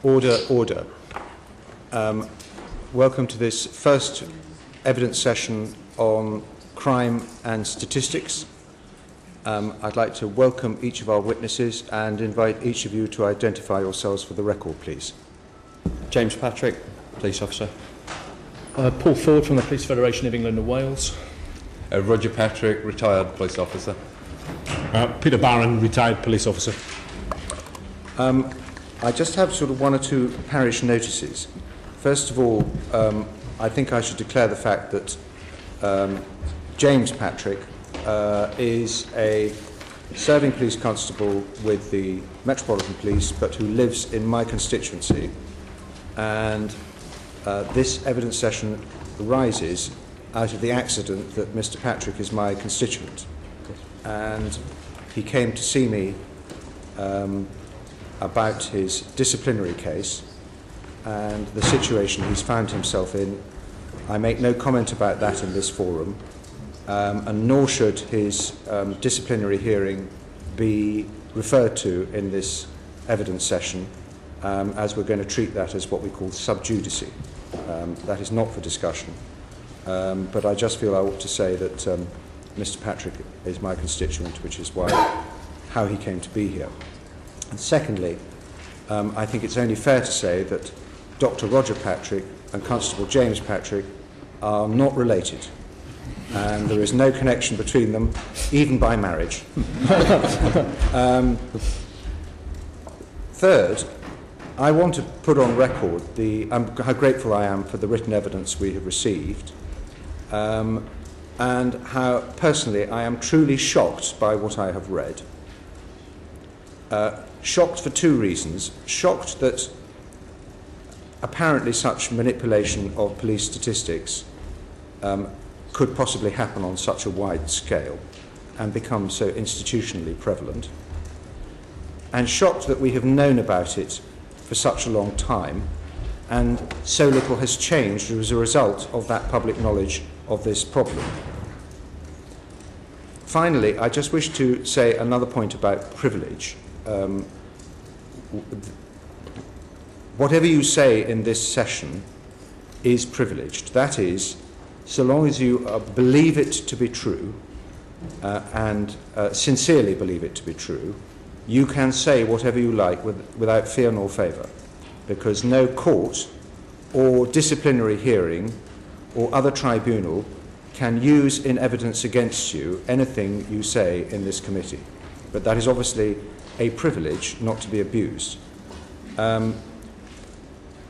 Order, order. Welcome to this first evidence session on crime and statistics. I'd like to welcome each of our witnesses and invite each of you to identify yourselves for the record, please. James Patrick, police officer. Paul Ford from the Police Federation of England and Wales. Rodger Patrick, retired police officer. Peter Barron, retired police officer. I just have sort of one or two parish notices. First of all, I think I should declare the fact that James Patrick is a serving police constable with the Metropolitan Police, but who lives in my constituency. And this evidence session arises out of the accident that Mr. Patrick is my constituent. And he came to see me about his disciplinary case and the situation he's found himself in. I make no comment about that in this forum, and nor should his disciplinary hearing be referred to in this evidence session, as we're going to treat that as what we call sub judice. That is not for discussion. But I just feel I ought to say that Mr. Patrick is my constituent, which is how he came to be here. And secondly, I think it's only fair to say that Dr. Rodger Patrick and Constable James Patrick are not related, and there is no connection between them, even by marriage. Third, I want to put on record how grateful I am for the written evidence we have received, and how personally I am truly shocked by what I have read. Shocked for two reasons. Shocked that apparently such manipulation of police statistics could possibly happen on such a wide scale and become so institutionally prevalent. And shocked that we have known about it for such a long time and so little has changed as a result of that public knowledge of this problem. Finally, I just wish to say another point about privilege. Whatever you say in this session is privileged. That is, so long as you believe it to be true and sincerely believe it to be true, you can say whatever you like without fear nor favour, because no court or disciplinary hearing or other tribunal can use in evidence against you anything you say in this committee. But that is obviously a privilege not to be abused.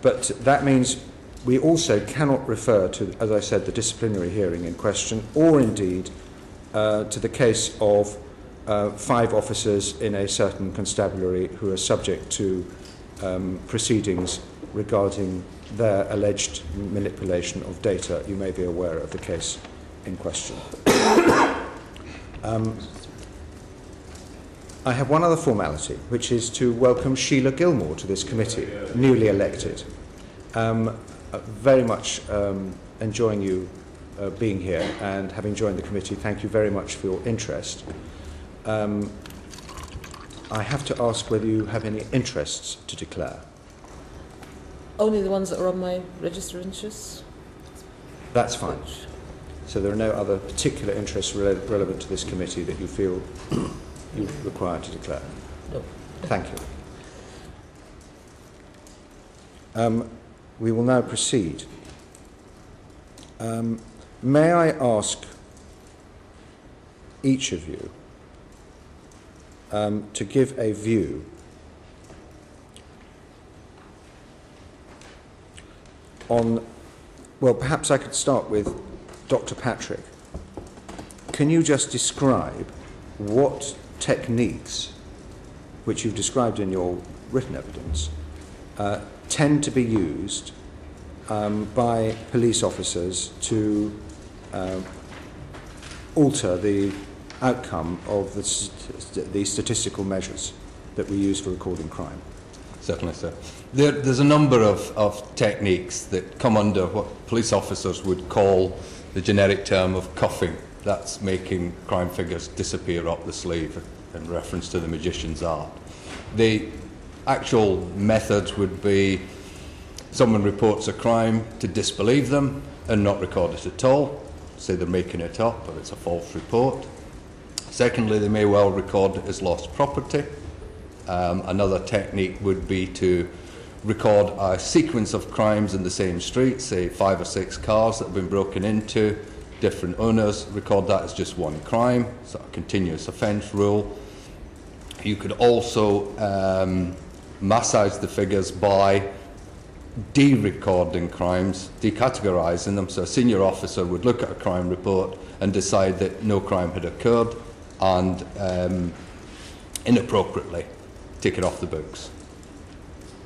But that means we also cannot refer to, as I said, the disciplinary hearing in question, or indeed to the case of 5 officers in a certain constabulary who are subject to proceedings regarding their alleged manipulation of data. You may be aware of the case in question. I have one other formality, which is to welcome Sheila Gilmore to this committee, newly elected. Very much enjoying you being here and having joined the committee. Thank you very much for your interest. I have to ask whether you have any interests to declare. Only the ones that are on my register of interests. That's fine. So there are no other particular interests relevant to this committee that you feel you're required to declare? No. Thank you. We will now proceed. May I ask each of you to give a view on, well, perhaps I could start with Dr. Patrick. Can you just describe what techniques, which you've described in your written evidence, tend to be used by police officers to alter the outcome of the statistical measures that we use for recording crime? Certainly, sir. There's a number of techniques that come under what police officers would call the generic term of cuffing. That's making crime figures disappear up the sleeve in reference to the magician's art. They Actual methods would be someone reports a crime to disbelieve them and not record it at all. Say they're making it up or it's a false report. Secondly, they may well record it as lost property. Another technique would be to record a sequence of crimes in the same street, say 5 or 6 cars that have been broken into, different owners, record that as just one crime, sort of continuous offence rule. You could also massage the figures by de-recording crimes, decategorising them. So a senior officer would look at a crime report and decide that no crime had occurred and inappropriately take it off the books.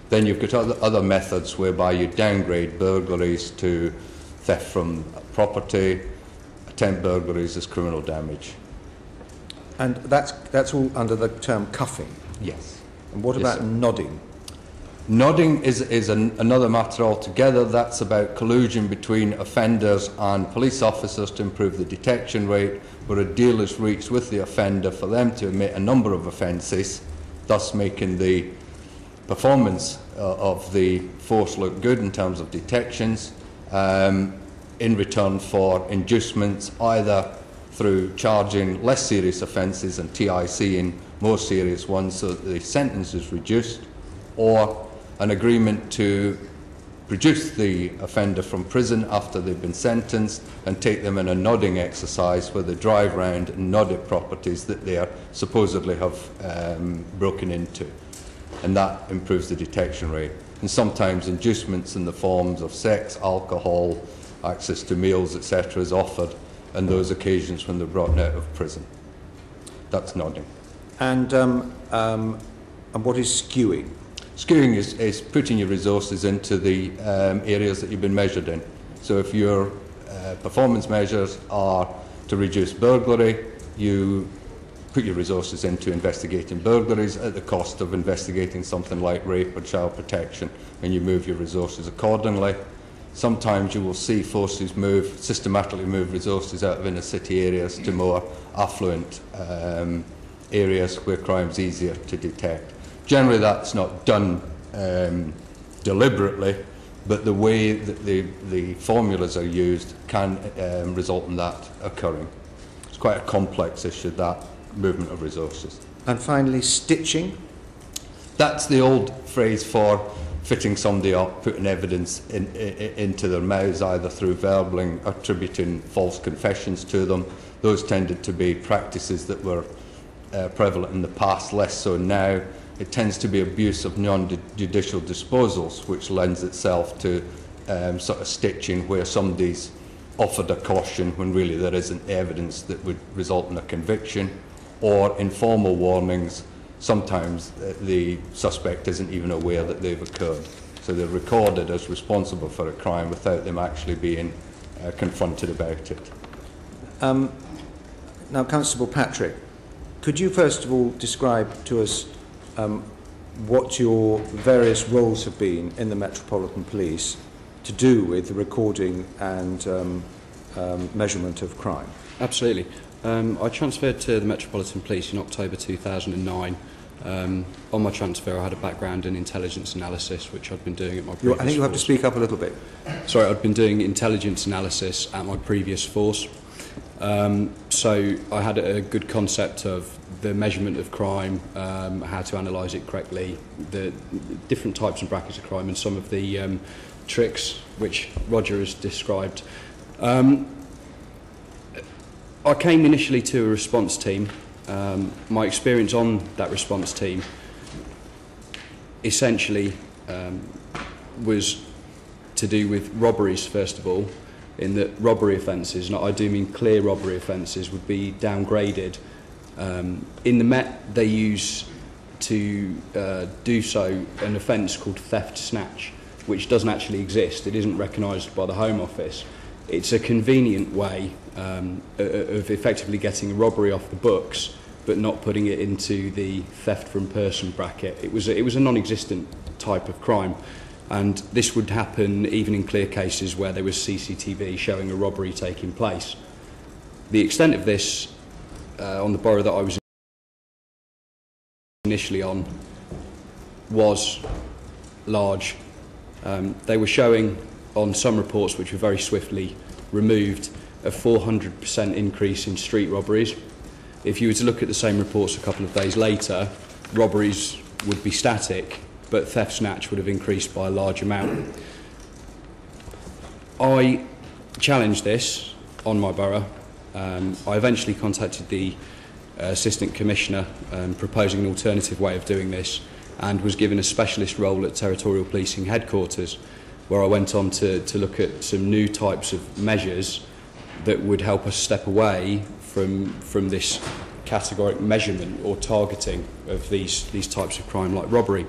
Then you've got other methods whereby you downgrade burglaries to theft from property, attempt burglaries as criminal damage. And that's all under the term cuffing? Yes. And what Yes, about sir. nodding? Nodding is another matter altogether. That's about collusion between offenders and police officers to improve the detection rate, where a deal is reached with the offender for them to omit a number of offences, thus making the performance of the force look good in terms of detections, in return for inducements either through charging less serious offences and TIC in more serious ones so that the sentence is reduced, or an agreement to produce the offender from prison after they've been sentenced and take them in a nodding exercise where they drive round and nod at properties that they are supposedly have broken into. And that improves the detection rate. And sometimes inducements in the forms of sex, alcohol, access to meals, etc. is offered on those occasions when they're brought out of prison. That's nodding. And what is skewing? Skewing is putting your resources into the areas that you've been measured in. So if your performance measures are to reduce burglary, you put your resources into investigating burglaries at the cost of investigating something like rape or child protection, and you move your resources accordingly. Sometimes you will see forces systematically move resources out of inner city areas to more affluent areas where crime is easier to detect. Generally that's not done deliberately, but the way that the formulas are used can result in that occurring. It's quite a complex issue, that movement of resources. And finally, stitching? That's the old phrase for fitting somebody up, putting evidence into their mouths, either through verbaling, attributing false confessions to them. Those tended to be practices that were prevalent in the past, less so now. It tends to be abuse of non-judicial disposals, which lends itself to sort of stitching, where somebody's offered a caution when really there isn't evidence that would result in a conviction, or informal warnings. Sometimes the suspect isn't even aware that they've occurred. So they're recorded as responsible for a crime without them actually being confronted about it. Now, Constable Patrick, could you first of all describe to us what your various roles have been in the Metropolitan Police to do with the recording and measurement of crime? Absolutely. I transferred to the Metropolitan Police in October 2009. On my transfer I had a background in intelligence analysis, which I'd been doing at my previous I think you have to force. speak up a little bit. Sorry, I'd been doing intelligence analysis at my previous force. So I had a good concept of the measurement of crime, how to analyse it correctly, the different types and brackets of crime, and some of the tricks which Rodger has described. I came initially to a response team. My experience on that response team essentially was to do with robberies, first of all, in that robbery offences, and I do mean clear robbery offences, would be downgraded. In the Met, they use to do so an offence called theft snatch, which doesn't actually exist. It isn't recognised by the Home Office. It's a convenient way of effectively getting a robbery off the books, but not putting it into the theft from person bracket. It was a non-existent type of crime, and this would happen even in clear cases where there was CCTV showing a robbery taking place. The extent of this on the borough that I was initially on was large. They were showing on some reports, which were very swiftly removed, a 400% increase in street robberies. If you were to look at the same reports a couple of days later, robberies would be static, but theft snatch would have increased by a large amount. I challenged this on my borough. I eventually contacted the Assistant Commissioner proposing an alternative way of doing this, and was given a specialist role at Territorial Policing Headquarters, where I went on to look at some new types of measures that would help us step away from this categoric measurement or targeting of these types of crime like robbery.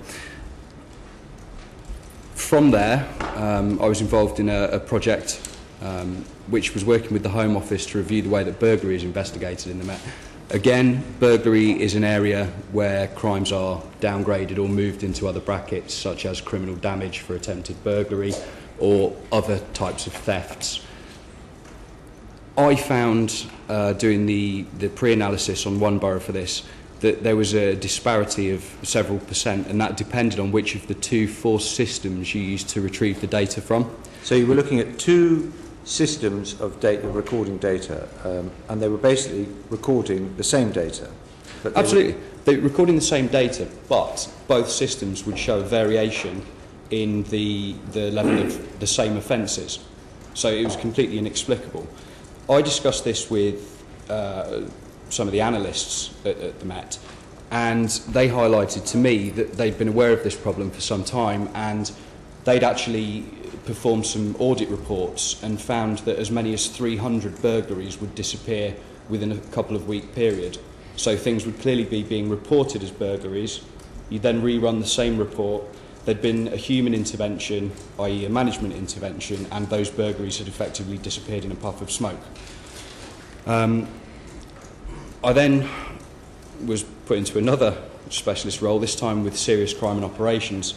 From there, I was involved in a project which was working with the Home Office to review the way that burglary is investigated in the Met. Again, burglary is an area where crimes are downgraded or moved into other brackets, such as criminal damage for attempted burglary or other types of thefts. I found, doing the pre-analysis on one borough for this, that there was a disparity of several percent, and that depended on which of the two forced systems you used to retrieve the data from. So you were looking at two systems of data, recording data, and they were basically recording the same data. But Absolutely. They were recording the same data, but both systems would show variation in the level of the same offences. So it was completely inexplicable. I discussed this with some of the analysts at the Met, and they highlighted to me that they'd been aware of this problem for some time, and they'd actually performed some audit reports and found that as many as 300 burglaries would disappear within a couple of week period. So things would clearly be being reported as burglaries. You then rerun the same report. There'd been a human intervention, i.e. a management intervention, and those burglaries had effectively disappeared in a puff of smoke. I then was put into another specialist role, this time with serious crime and operations,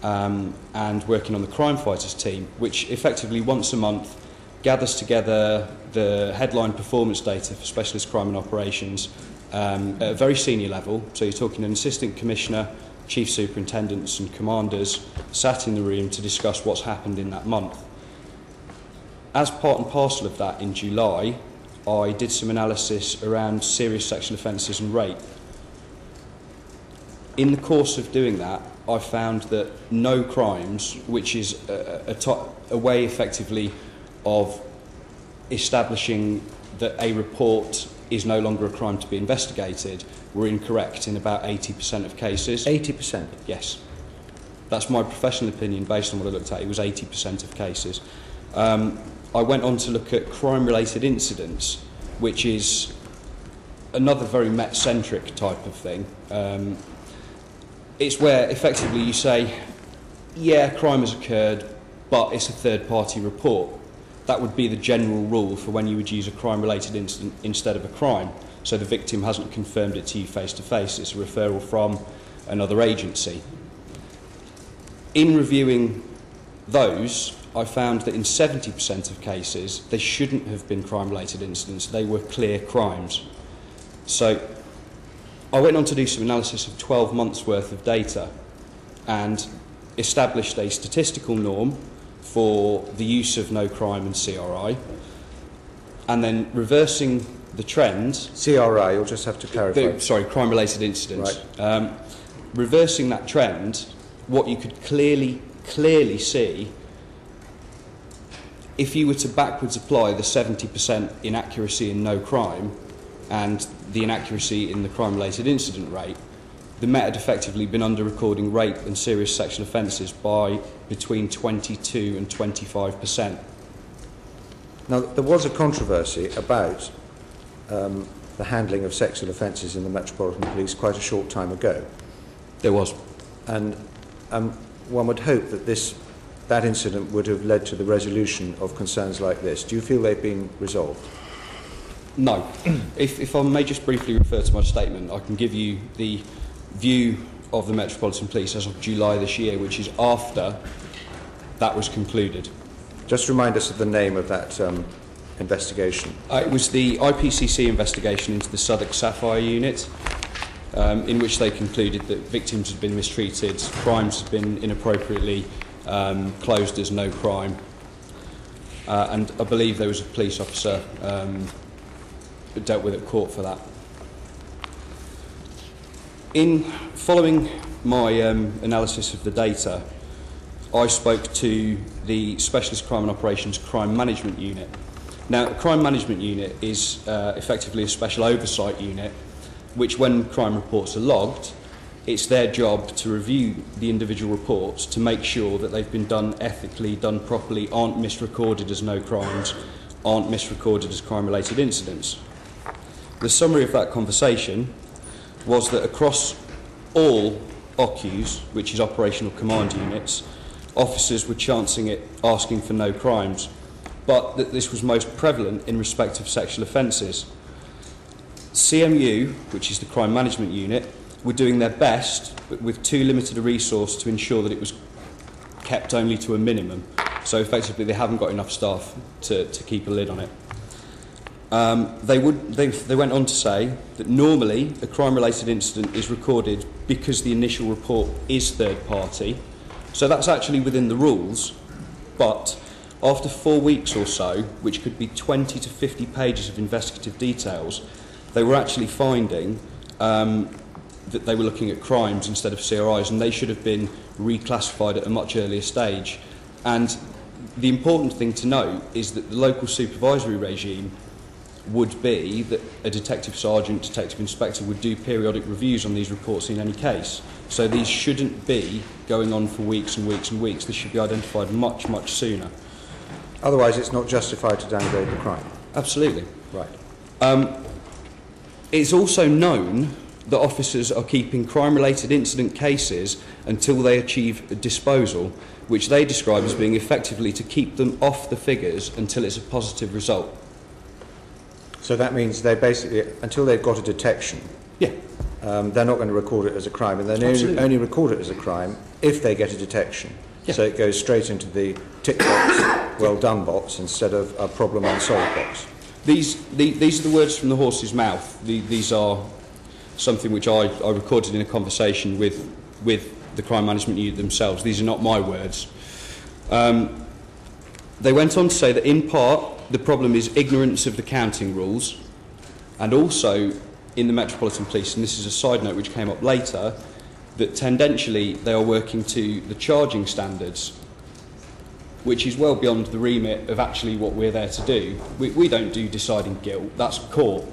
and working on the crime fighters team, which effectively once a month gathers together the headline performance data for specialist crime and operations at a very senior level. So you're talking an assistant commissioner, chief superintendents and commanders sat in the room to discuss what's happened in that month. As part and parcel of that, in July, I did some analysis around serious sexual offences and rape. In the course of doing that, I found that no crimes, which is a way effectively of establishing that a report is no longer a crime to be investigated, were incorrect in about 80% of cases. 80%? Yes. That's my professional opinion based on what I looked at. It was 80% of cases. I went on to look at crime-related incidents, which is another very Met-centric type of thing. It's where effectively you say, yeah, crime has occurred, but it's a third-party report. That would be the general rule for when you would use a crime-related incident instead of a crime. So the victim hasn't confirmed it to you face-to-face. It's a referral from another agency. In reviewing those, I found that in 70% of cases, they shouldn't have been crime-related incidents. They were clear crimes. So I went on to do some analysis of 12 months' worth of data and established a statistical norm for the use of no crime and CRI, and then reversing the trend... CRI, you'll just have to clarify. Sorry, crime-related incidents. Right. Reversing that trend, what you could clearly see, if you were to backwards apply the 70% inaccuracy in no crime and the inaccuracy in the crime-related incident rate, the Met had effectively been under-recording rape and serious sexual offences by between 22 and 25%. Now, there was a controversy about the handling of sexual offences in the Metropolitan Police quite a short time ago. There was. And one would hope that that incident would have led to the resolution of concerns like this. Do you feel they've been resolved? No. If I may just briefly refer to my statement, I can give you the view of the Metropolitan Police as of July this year, which is after that was concluded. Just remind us of the name of that investigation. It was the IPCC investigation into the Southwark Sapphire unit. in which they concluded that victims had been mistreated, crimes had been inappropriately closed as no crime, and I believe there was a police officer dealt with at court for that. In following my analysis of the data, I spoke to the Specialist Crime and Operations Crime Management Unit. Now, the Crime Management Unit is effectively a special oversight unit which, when crime reports are logged, it's their job to review the individual reports to make sure that they've been done ethically, done properly, aren't misrecorded as no crimes, aren't misrecorded as crime-related incidents. The summary of that conversation was that across all OCUs, which is Operational Command Units, officers were chancing it, asking for no crimes, but that this was most prevalent in respect of sexual offences. CMU, which is the Crime Management Unit, were doing their best, but with too limited a resource to ensure that it was kept only to a minimum. So effectively they haven't got enough staff to keep a lid on it. They went on to say that normally a crime-related incident is recorded because the initial report is third party, so that's actually within the rules, but after 4 weeks or so, which could be 20 to 50 pages of investigative details, they were actually finding that they were looking at crimes instead of CRIs, and they should have been reclassified at a much earlier stage. And the important thing to note is that the local supervisory regime would be that a detective sergeant, detective inspector would do periodic reviews on these reports in any case. So these shouldn't be going on for weeks and weeks and weeks. This should be identified much, much sooner. Otherwise, it's not justified to downgrade the crime. Absolutely. Right. It's also known that officers are keeping crime-related incident cases until they achieve a disposal, which they describe as being effectively to keep them off the figures until it's a positive result. So that means they basically, until they've got a detection, Yeah. they're not going to record it as a crime, and they only record it as a crime if they get a detection. Yeah. So it goes straight into the tick box, well done box, instead of a problem unsolved box. These are the words from the horse's mouth. These are something which I recorded in a conversation with the crime management unit themselves. These are not my words. They went on to say that in part the problem is ignorance of the counting rules, and also in the Metropolitan Police, and this is a side note which came up later, that tendentially they are working to the charging standards, which is well beyond the remit of actually what we're there to do. We don't do deciding guilt, that's court,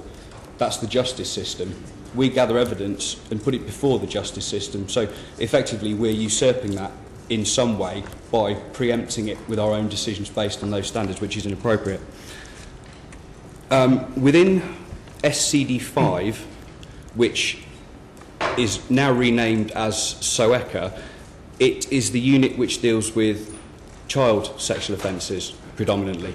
that's the justice system. We gather evidence and put it before the justice system, so effectively we're usurping that in some way by preempting it with our own decisions based on those standards, which is inappropriate. Within SCD5, which is now renamed as SOECA, it is the unit which deals with child sexual offences predominantly.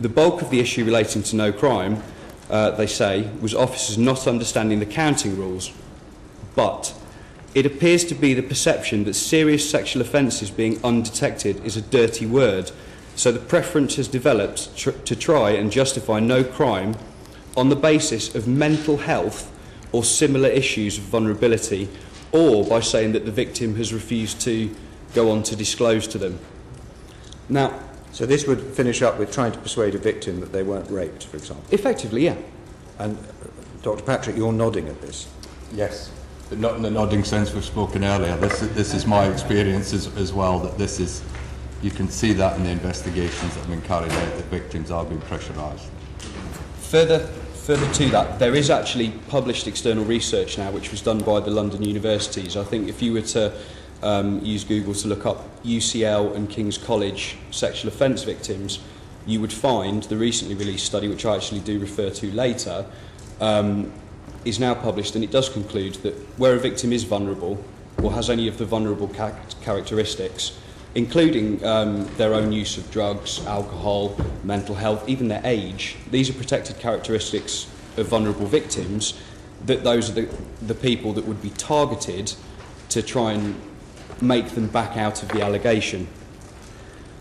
The bulk of the issue relating to no crime, they say, was officers not understanding the counting rules, but it appears to be the perception that serious sexual offences being undetected is a dirty word, so the preference has developed to try and justify no crime on the basis of mental health or similar issues of vulnerability, or by saying that the victim has refused to go on to disclose to them. Now, so this would finish up with trying to persuade a victim that they weren't raped, for example. Effectively, yeah. And Dr. Patrick, you're nodding at this. Yes, but not in the nodding sense we've spoken earlier. This is my experience as well, that this is, you can see that in the investigations that have been carried out, that victims are being pressurised. Further to that, there is actually published external research now which was done by the London universities. I think if you were to use Google to look up UCL and King's College sexual offence victims, you would find the recently released study, which I actually do refer to later, is now published, and it does conclude that where a victim is vulnerable or has any of the vulnerable characteristics, including their own use of drugs, alcohol, mental health, even their age, these are protected characteristics of vulnerable victims, that those are the people that would be targeted to try and make them back out of the allegation.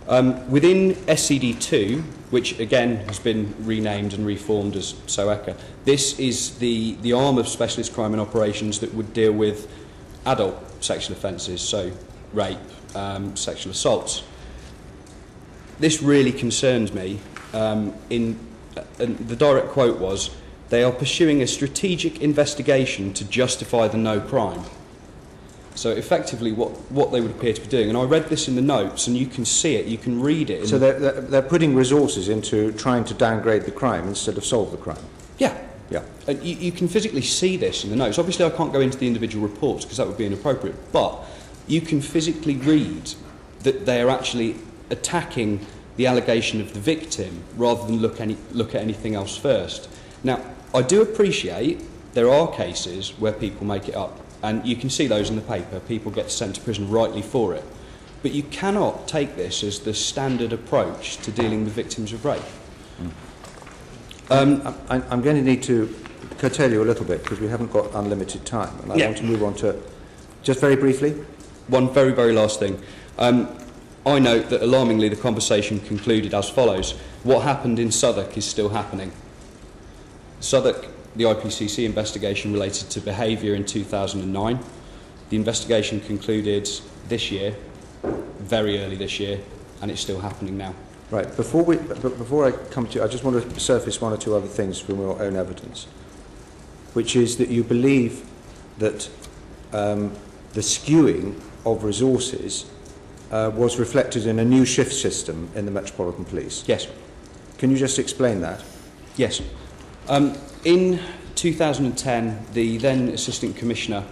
Within SCD2, which again has been renamed and reformed as SOECA, this is the arm of specialist crime and operations that would deal with adult sexual offences, so rape, sexual assaults. This really concerns me. The direct quote was, "They are pursuing a strategic investigation to justify the no crime." So effectively what they would appear to be doing, and I read this in the notes, and you can see it, you can read it. So they're putting resources into trying to downgrade the crime instead of solve the crime? Yeah. Yeah. And you can physically see this in the notes. Obviously I can't go into the individual reports because that would be inappropriate, but you can physically read that they are actually attacking the allegation of the victim rather than look at anything else first. Now, I do appreciate there are cases where people make it up, and you can see those in the paper. People get sent to prison rightly for it. But you cannot take this as the standard approach to dealing with victims of rape. I'm going to need to curtail you a little bit because we haven't got unlimited time, and I want to move on to, just very briefly. One very, very last thing. I note that alarmingly the conversation concluded as follows. What happened in Southwark is still happening. Southwark, the IPCC investigation related to behaviour in 2009. The investigation concluded this year, very early this year, and it's still happening now. Right, before I come to you, I just want to surface one or two other things from your own evidence, which is that you believe that the skewing of resources was reflected in a new shift system in the Metropolitan Police. Yes. Can you just explain that? Yes. In 2010, the then Assistant Commissioner,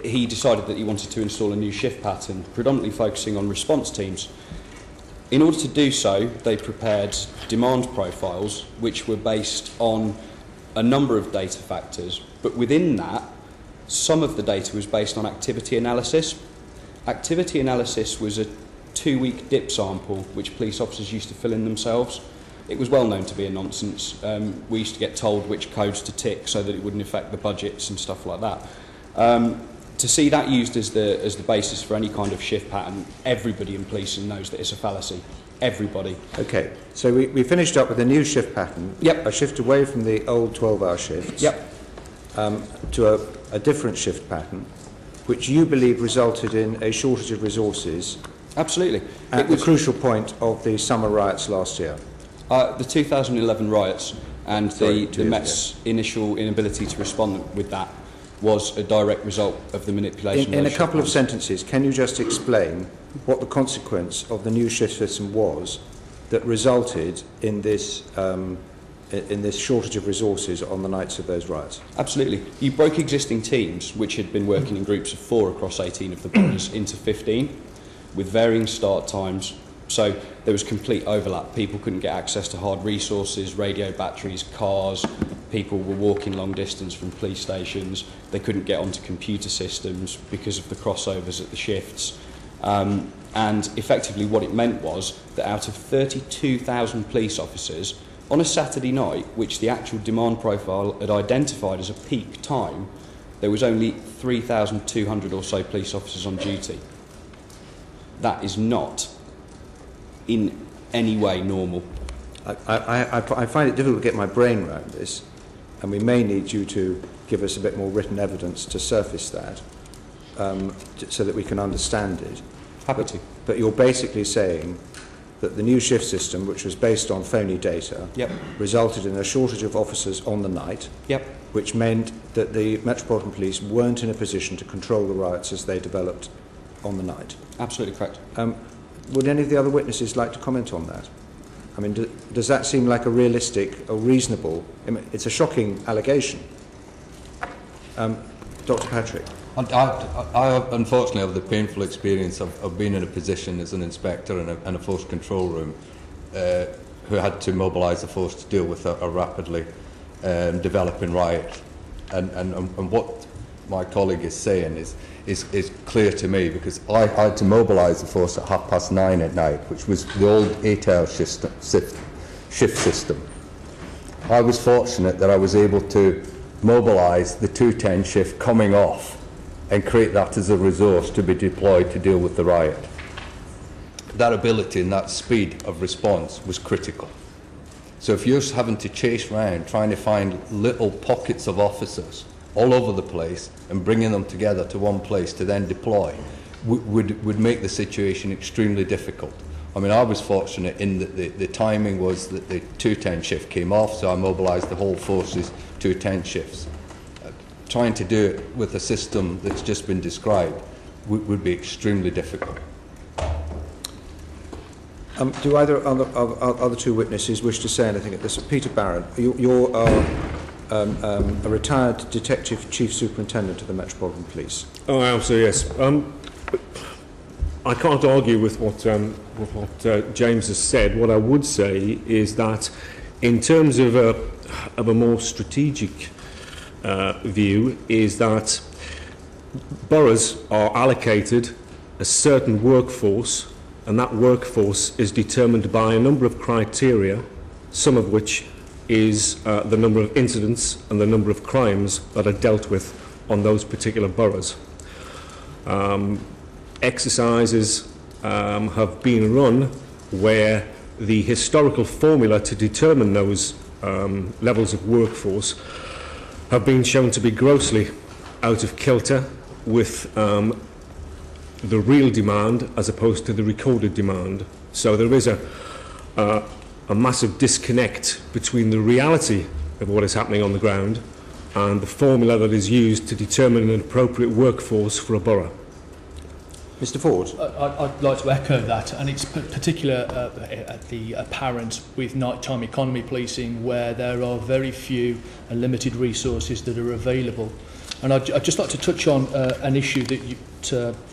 he decided that he wanted to install a new shift pattern, predominantly focusing on response teams. In order to do so, they prepared demand profiles, which were based on a number of data factors, but within that, some of the data was based on activity analysis. Activity analysis was a 2-week dip sample which police officers used to fill in themselves. It was well known to be a nonsense. We used to get told which codes to tick so that it wouldn't affect the budgets and stuff like that. To see that used as the basis for any kind of shift pattern, everybody in policing knows that it's a fallacy. Everybody. Okay, so we finished up with a new shift pattern. Yep. A shift away from the old 12-hour shifts. Yep. To a different shift pattern, which you believe resulted in a shortage of resources. Absolutely. At the crucial point of the summer riots last year. The 2011 riots and the Met's initial inability to respond with that was a direct result of the manipulation. In a couple of sentences, can you just explain what the consequence of the new shift system was that resulted in this shortage of resources on the nights of those riots? Absolutely. You broke existing teams, which had been working in groups of 4 across 18 of the boroughs, into 15, with varying start times. So there was complete overlap. People couldn't get access to hard resources, radio batteries, cars. People were walking long distance from police stations. They couldn't get onto computer systems because of the crossovers at the shifts. And effectively what it meant was that out of 32,000 police officers, on a Saturday night, which the actual demand profile had identified as a peak time, there was only 3,200 or so police officers on duty. That is not in any way normal. I find it difficult to get my brain around this, and we may need you to give us a bit more written evidence to surface that, so that we can understand it. Happy to. But you're basically saying that the new shift system, which was based on phony data, Yep. resulted in a shortage of officers on the night, Yep. which meant that the Metropolitan Police weren't in a position to control the riots as they developed on the night. Absolutely correct. Would any of the other witnesses like to comment on that? I mean, does that seem like a realistic or reasonable... I mean, it's a shocking allegation. Dr. Patrick. I unfortunately have the painful experience of being in a position as an inspector in a force control room who had to mobilise the force to deal with a rapidly developing riot. And what my colleague is saying is clear to me, because I had to mobilise the force at 9:30 at night, which was the old 8-hour shift system. I was fortunate that I was able to mobilise the 2:10 shift coming off and create that as a resource to be deployed to deal with the riot. that ability and that speed of response was critical. So if you're having to chase around trying to find little pockets of officers all over the place and bringing them together to one place to then deploy would make the situation extremely difficult. I mean, I was fortunate in that the timing was that the 210 shift came off, so I mobilised the whole force's 210 shifts. Trying to do it with a system that's just been described would be extremely difficult. Do either other two witnesses wish to say anything at this? Peter Barron, you're a retired Detective Chief Superintendent of the Metropolitan Police. Oh, I am, so yes. I can't argue with what James has said. What I would say is that in terms of a more strategic view, is that boroughs are allocated a certain workforce, and that workforce is determined by a number of criteria, some of which is the number of incidents and the number of crimes that are dealt with on those particular boroughs. Exercises have been run where the historical formula to determine those levels of workforce have been shown to be grossly out of kilter with the real demand as opposed to the recorded demand. So there is a massive disconnect between the reality of what is happening on the ground and the formula that is used to determine an appropriate workforce for a borough. Mr. Ford? I'd like to echo that, and it's particularly apparent with nighttime economy policing, where there are very few and limited resources that are available. And I'd just like to touch on an issue that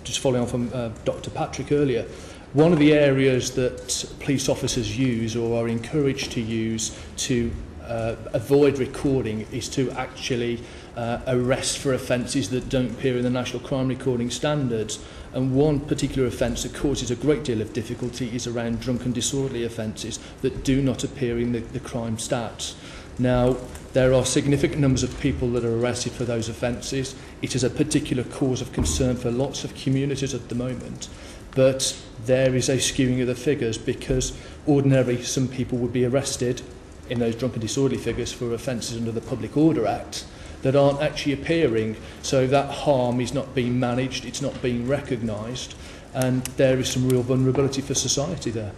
just following on from Dr. Patrick earlier. One of the areas that police officers use or are encouraged to use to avoid recording is to actually arrest for offences that don't appear in the National Crime Recording Standards. And one particular offence that causes a great deal of difficulty is around drunk and disorderly offences that do not appear in the crime stats. Now, there are significant numbers of people that are arrested for those offences. It is a particular cause of concern for lots of communities at the moment. But there is a skewing of the figures, because ordinarily some people would be arrested in those drunk and disorderly figures for offences under the Public Order Act that aren't actually appearing. So that harm is not being managed, it's not being recognised, and there is some real vulnerability for society there.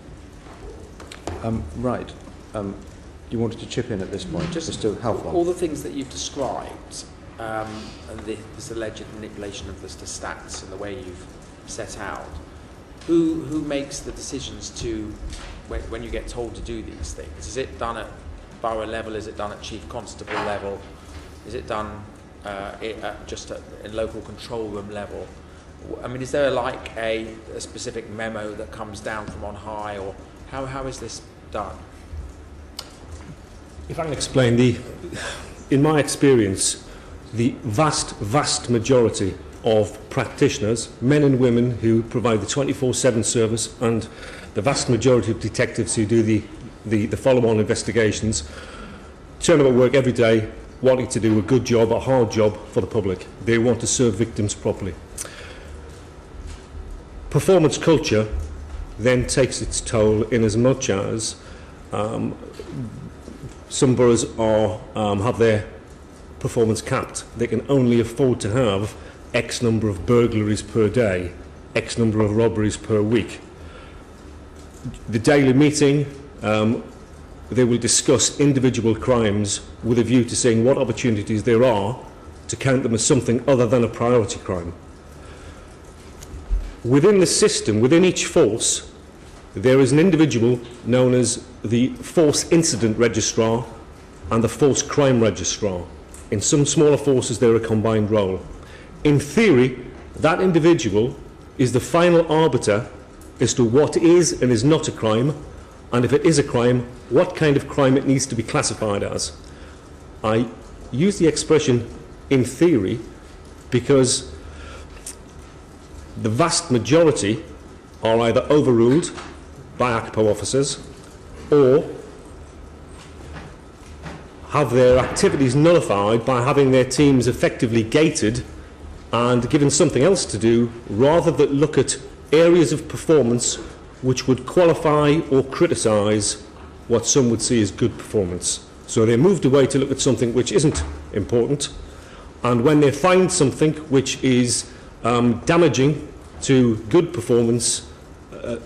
Right. You wanted to chip in at this point, just to help on. All the things that you've described, and this alleged manipulation of the stats and the way you've set out, who makes the decisions to, when you get told to do these things? Is it done at borough level? Is it done at chief constable level? Is it done just at local control room level? I mean, is there a specific memo that comes down from on high, or how is this done? If I can explain, in my experience, the vast majority of practitioners, men and women who provide the 24/7 service, and the vast majority of detectives who do the follow-on investigations, turn up at work every day wanting to do a good job, a hard job for the public. They want to serve victims properly. Performance culture then takes its toll in as much as some boroughs have their performance capped. They can only afford to have X number of burglaries per day, X number of robberies per week. The daily meeting, they will discuss individual crimes with a view to seeing what opportunities there are to count them as something other than a priority crime. Within the system, within each force, there is an individual known as the Force Incident Registrar and the Force Crime Registrar. In some smaller forces, they're a combined role. In theory, that individual is the final arbiter as to what is and is not a crime, and if it is a crime, what kind of crime it needs to be classified as. I use the expression in theory because the vast majority are either overruled by ACPO officers or have their activities nullified by having their teams effectively gated and given something else to do, rather than look at areas of performance which would qualify or criticise what some would see as good performance. So they moved away to look at something which isn't important, and when they find something which is damaging to good performance,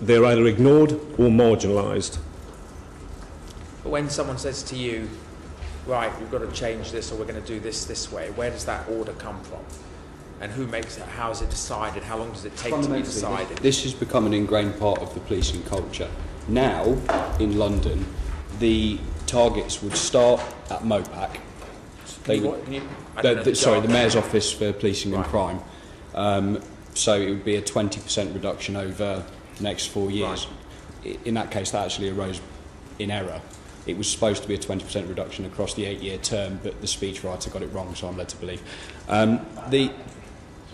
they're either ignored or marginalised. But when someone says to you, right, we've got to change this, or we're going to do this way, where does that order come from? And who makes it? How is it decided? How long does it take to be decided? This has become an ingrained part of the policing culture. Now, in London, the targets would start at MOPAC. The Mayor's Office for Policing and Crime. So it would be a 20% reduction over the next 4 years. Right. In that case, that actually arose in error. It was supposed to be a 20% reduction across the 8-year term, but the speechwriter got it wrong, so I'm led to believe.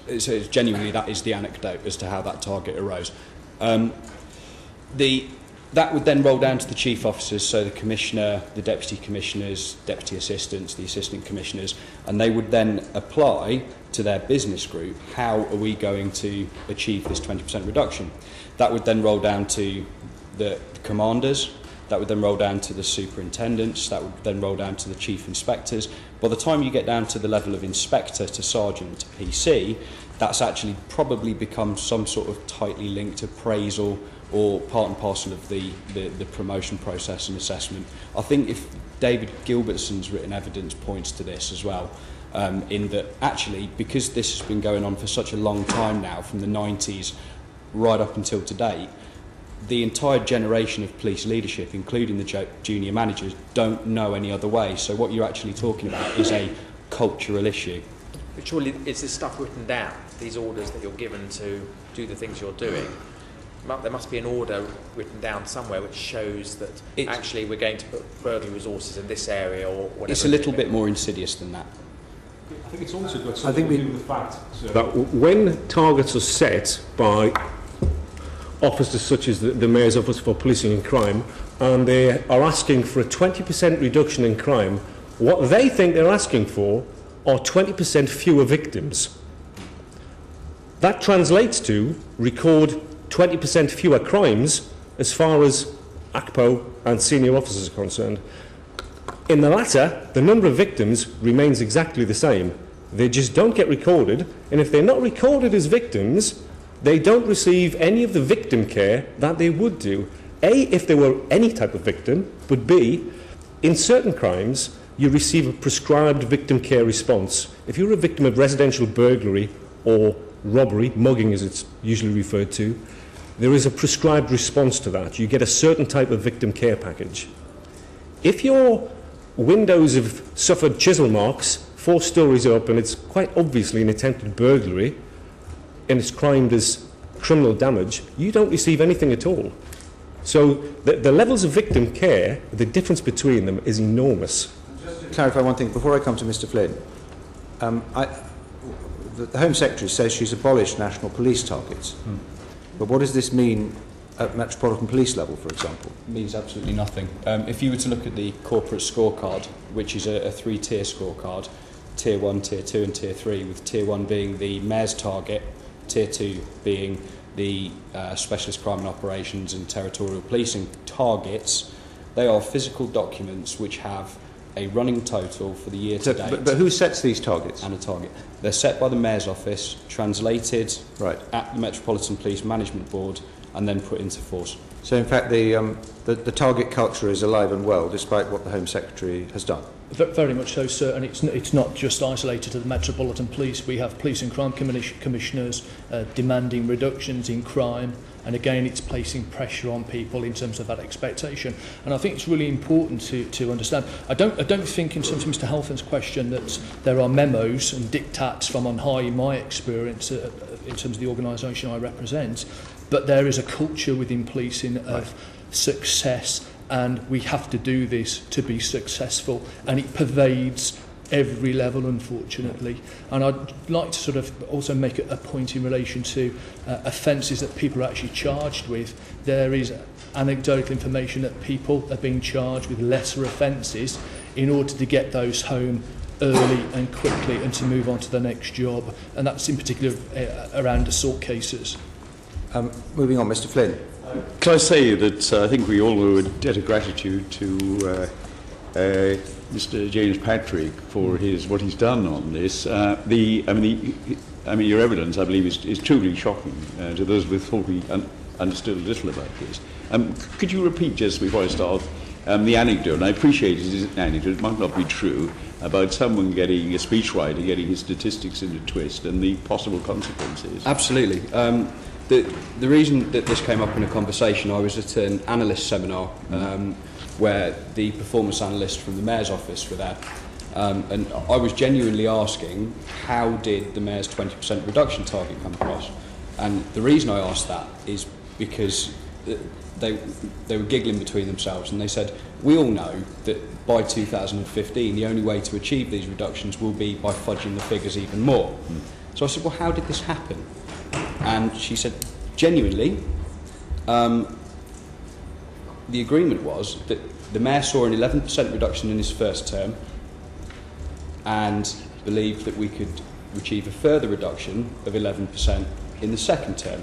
So it's genuinely, that is the anecdote as to how that target arose. That would then roll down to the chief officers, so the commissioner, the deputy commissioners, deputy assistants, the assistant commissioners, and they would then apply to their business group, how are we going to achieve this 20% reduction? That would then roll down to the commanders, that would then roll down to the superintendents, that would then roll down to the chief inspectors. By the time you get down to the level of inspector to sergeant to PC, that's actually probably become some sort of tightly linked appraisal or part and parcel of the promotion process and assessment. I think if David Gilbertson's written evidence points to this as well, in that actually, because this has been going on for such a long time now, from the 90s right up until today, the entire generation of police leadership, including the junior managers, don't know any other way. So what you're actually talking about is a cultural issue. But surely, is this stuff written down, these orders that you're given to do the things you're doing? There must be an order written down somewhere which shows that actually we're going to put burglary resources in this area or whatever. It's a little bit more insidious than that. I think it's also got something to do with the fact that when targets are set by officers such as the Mayor's Office for Policing and Crime, and they are asking for a 20% reduction in crime, what they think they're asking for are 20% fewer victims. That translates to record 20% fewer crimes as far as ACPO and senior officers are concerned. In the latter, the number of victims remains exactly the same. They just don't get recorded, and if they're not recorded as victims, they don't receive any of the victim care that they would do. A, if they were any type of victim, but B, in certain crimes, you receive a prescribed victim care response. If you're a victim of residential burglary or robbery, mugging as it's usually referred to, there is a prescribed response to that. You get a certain type of victim care package. If your windows have suffered chisel marks 4 stories up and it's quite obviously an attempted burglary and it's crimed as criminal damage, you don't receive anything at all. So the levels of victim care, the difference between them is enormous. Just to clarify one thing before I come to Mr. Flynn. The Home Secretary says she's abolished national police targets. But what does this mean at Metropolitan Police level, for example? It means absolutely nothing. If you were to look at the corporate scorecard, which is a 3-tier scorecard, Tier 1, Tier 2 and Tier 3, with Tier 1 being the Mayor's target, Tier 2 being the Specialist Crime and Operations and Territorial Policing targets, they are physical documents which have a running total for the year to date. But who sets these targets? And a target. They're set by the Mayor's Office, translated at the Metropolitan Police Management Board, and then put into force. So in fact the target culture is alive and well, despite what the Home Secretary has done? Very much so, sir, and it's not just isolated to the Metropolitan Police. We have police and crime commissioners demanding reductions in crime, and again it's placing pressure on people in terms of that expectation. And I think it's really important to understand. I don't think, in terms of Mr. Halford's question, that there are memos and diktats from on high in my experience in terms of the organisation I represent, but there is a culture within policing of success, and we have to do this to be successful, and it pervades every level, unfortunately. And I'd like to sort of also make a point in relation to offences that people are actually charged with. There is anecdotal information that people are being charged with lesser offences in order to get those home early and quickly and to move on to the next job, and that's in particular around assault cases. Moving on, Mr. Flynn. Can I say that I think we all owe a debt of gratitude to Mr. James Patrick for what he's done on this. Your evidence, I believe, is truly shocking to those who thought we understood a little about this. Could you repeat, just before I start, the anecdote? And I appreciate it is an anecdote, it might not be true, about someone getting a speechwriter getting his statistics in a twist and the possible consequences. Absolutely. The reason that this came up in a conversation, I was at an analyst seminar where the performance analysts from the Mayor's office were there. And I was genuinely asking, how did the Mayor's 20% reduction target come across? And the reason I asked that is because they were giggling between themselves, and they said, we all know that by 2015 the only way to achieve these reductions will be by fudging the figures even more. So I said, well, how did this happen? And she said, genuinely, the agreement was that the Mayor saw an 11% reduction in his first term and believed that we could achieve a further reduction of 11% in the second term.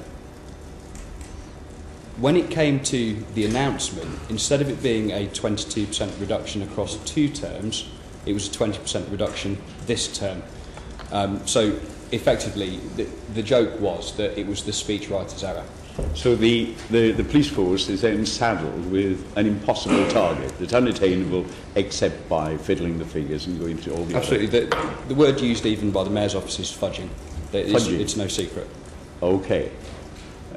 When it came to the announcement, instead of it being a 22% reduction across 2 terms, it was a 20% reduction this term. So effectively, the joke was that it was the speechwriter's error. So the police force is then saddled with an impossible target that's unattainable except by fiddling the figures and going through all the Absolutely. The word used even by the Mayor's office is fudging. It's no secret. Okay.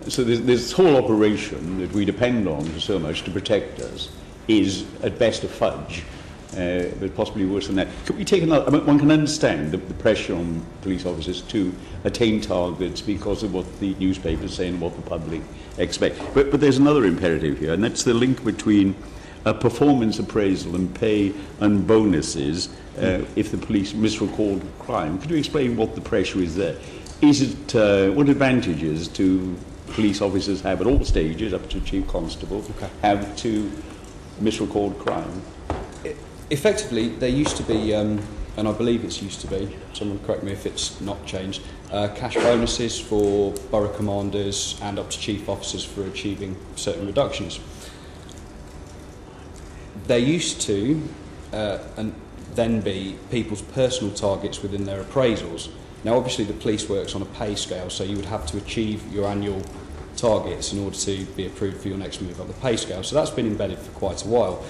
So there's this whole operation that we depend on for so much to protect us is at best a fudge, but possibly worse than that. Could we take another? I mean, one can understand the pressure on police officers to attain targets because of what the newspapers say and what the public expect. But there's another imperative here, and that's the link between a performance appraisal and pay and bonuses if the police misrecord crime. Could you explain what the pressure is there? Is it what advantages do police officers have at all stages, up to chief constable, have to misrecord crime? Effectively, there used to be, and I believe it's used to be, someone correct me if it's not changed, cash bonuses for borough commanders and up to chief officers for achieving certain reductions. There used to and then be people's personal targets within their appraisals. Now, obviously, the police works on a pay scale, so you would have to achieve your annual targets in order to be approved for your next move up the pay scale. So that's been embedded for quite a while.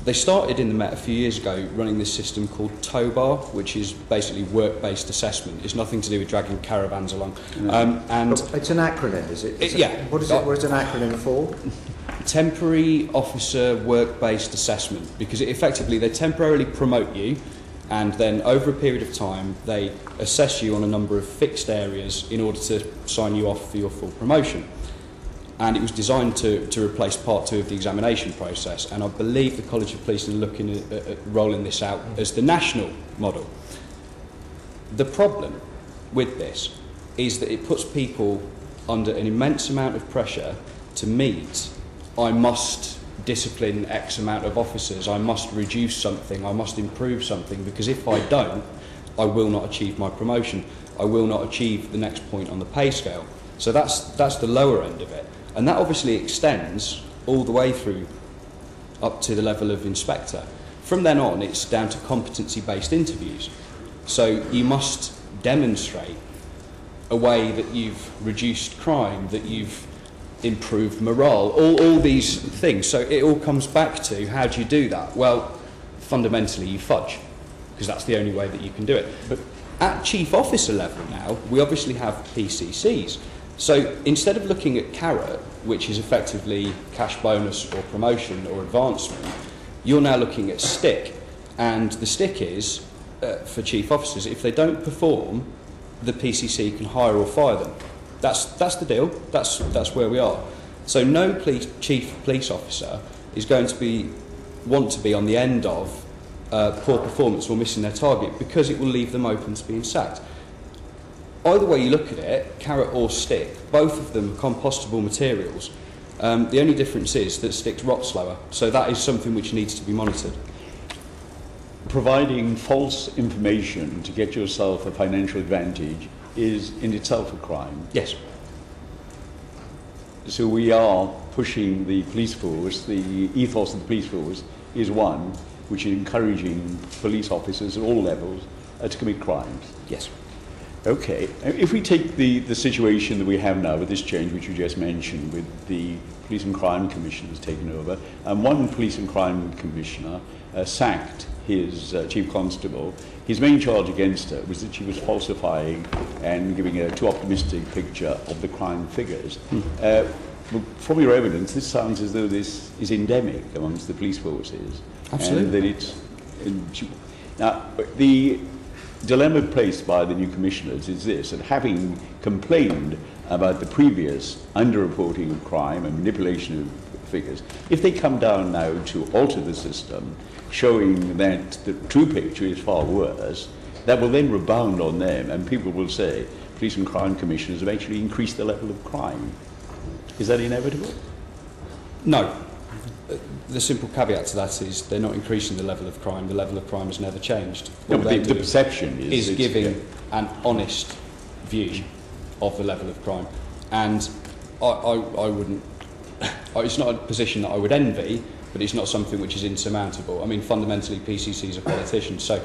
They started in the Met a few years ago running this system called TOBAR, which is basically work-based assessment. It's nothing to do with dragging caravans along. And it's an acronym, is it? Yeah. What is it? What is an acronym for? Temporary Officer Work-Based Assessment, because effectively they temporarily promote you, and then over a period of time they assess you on a number of fixed areas in order to sign you off for your full promotion. And it was designed to replace part 2 of the examination process, and I believe the College of Police are looking at rolling this out as the national model. The problem with this is that it puts people under an immense amount of pressure to meet, I must discipline X amount of officers, I must reduce something, I must improve something, because if I don't, I will not achieve my promotion, I will not achieve the next point on the pay scale. So that's the lower end of it. And that obviously extends all the way through up to the level of inspector. From then on, it's down to competency-based interviews. So you must demonstrate a way that you've reduced crime, that you've improved morale, all these things. So it all comes back to, how do you do that? Well, fundamentally you fudge, because that's the only way that you can do it. But at chief officer level now, we obviously have PCCs. So instead of looking at carrot, which is effectively cash bonus or promotion or advancement, you're now looking at stick. And the stick is, for chief officers, if they don't perform, the PCC can hire or fire them. That's the deal. That's where we are. So no chief police officer is going to want to be on the end of poor performance or missing their target, because it will leave them open to being sacked. Either way you look at it, carrot or stick, both of them are compostable materials. The only difference is that sticks rot slower, so that is something which needs to be monitored. Providing false information to get yourself a financial advantage is in itself a crime. Yes. So we are pushing the police force, the ethos of the police force is one which is encouraging police officers at all levels to commit crimes. Yes. Okay. If we take the situation that we have now with this change which you just mentioned, with the Police and Crime Commission has taken over, and one Police and Crime Commissioner sacked his Chief Constable. His main charge against her was that she was falsifying and giving a too optimistic picture of the crime figures. From your evidence, this sounds as though this is endemic amongst the police forces. Absolutely. And that it's... Now, the dilemma placed by the new commissioners is this, that having complained about the previous underreporting of crime and manipulation of figures, if they come down now to alter the system, showing that the true picture is far worse, that will then rebound on them, and people will say police and crime commissioners have actually increased the level of crime. Is that inevitable? No. The simple caveat to that is they're not increasing the level of crime. The level of crime has never changed. No, but the perception is giving an honest view of the level of crime. And I wouldn't... It's not a position that I would envy, but it's not something which is insurmountable. I mean, fundamentally, PCCs are politicians, so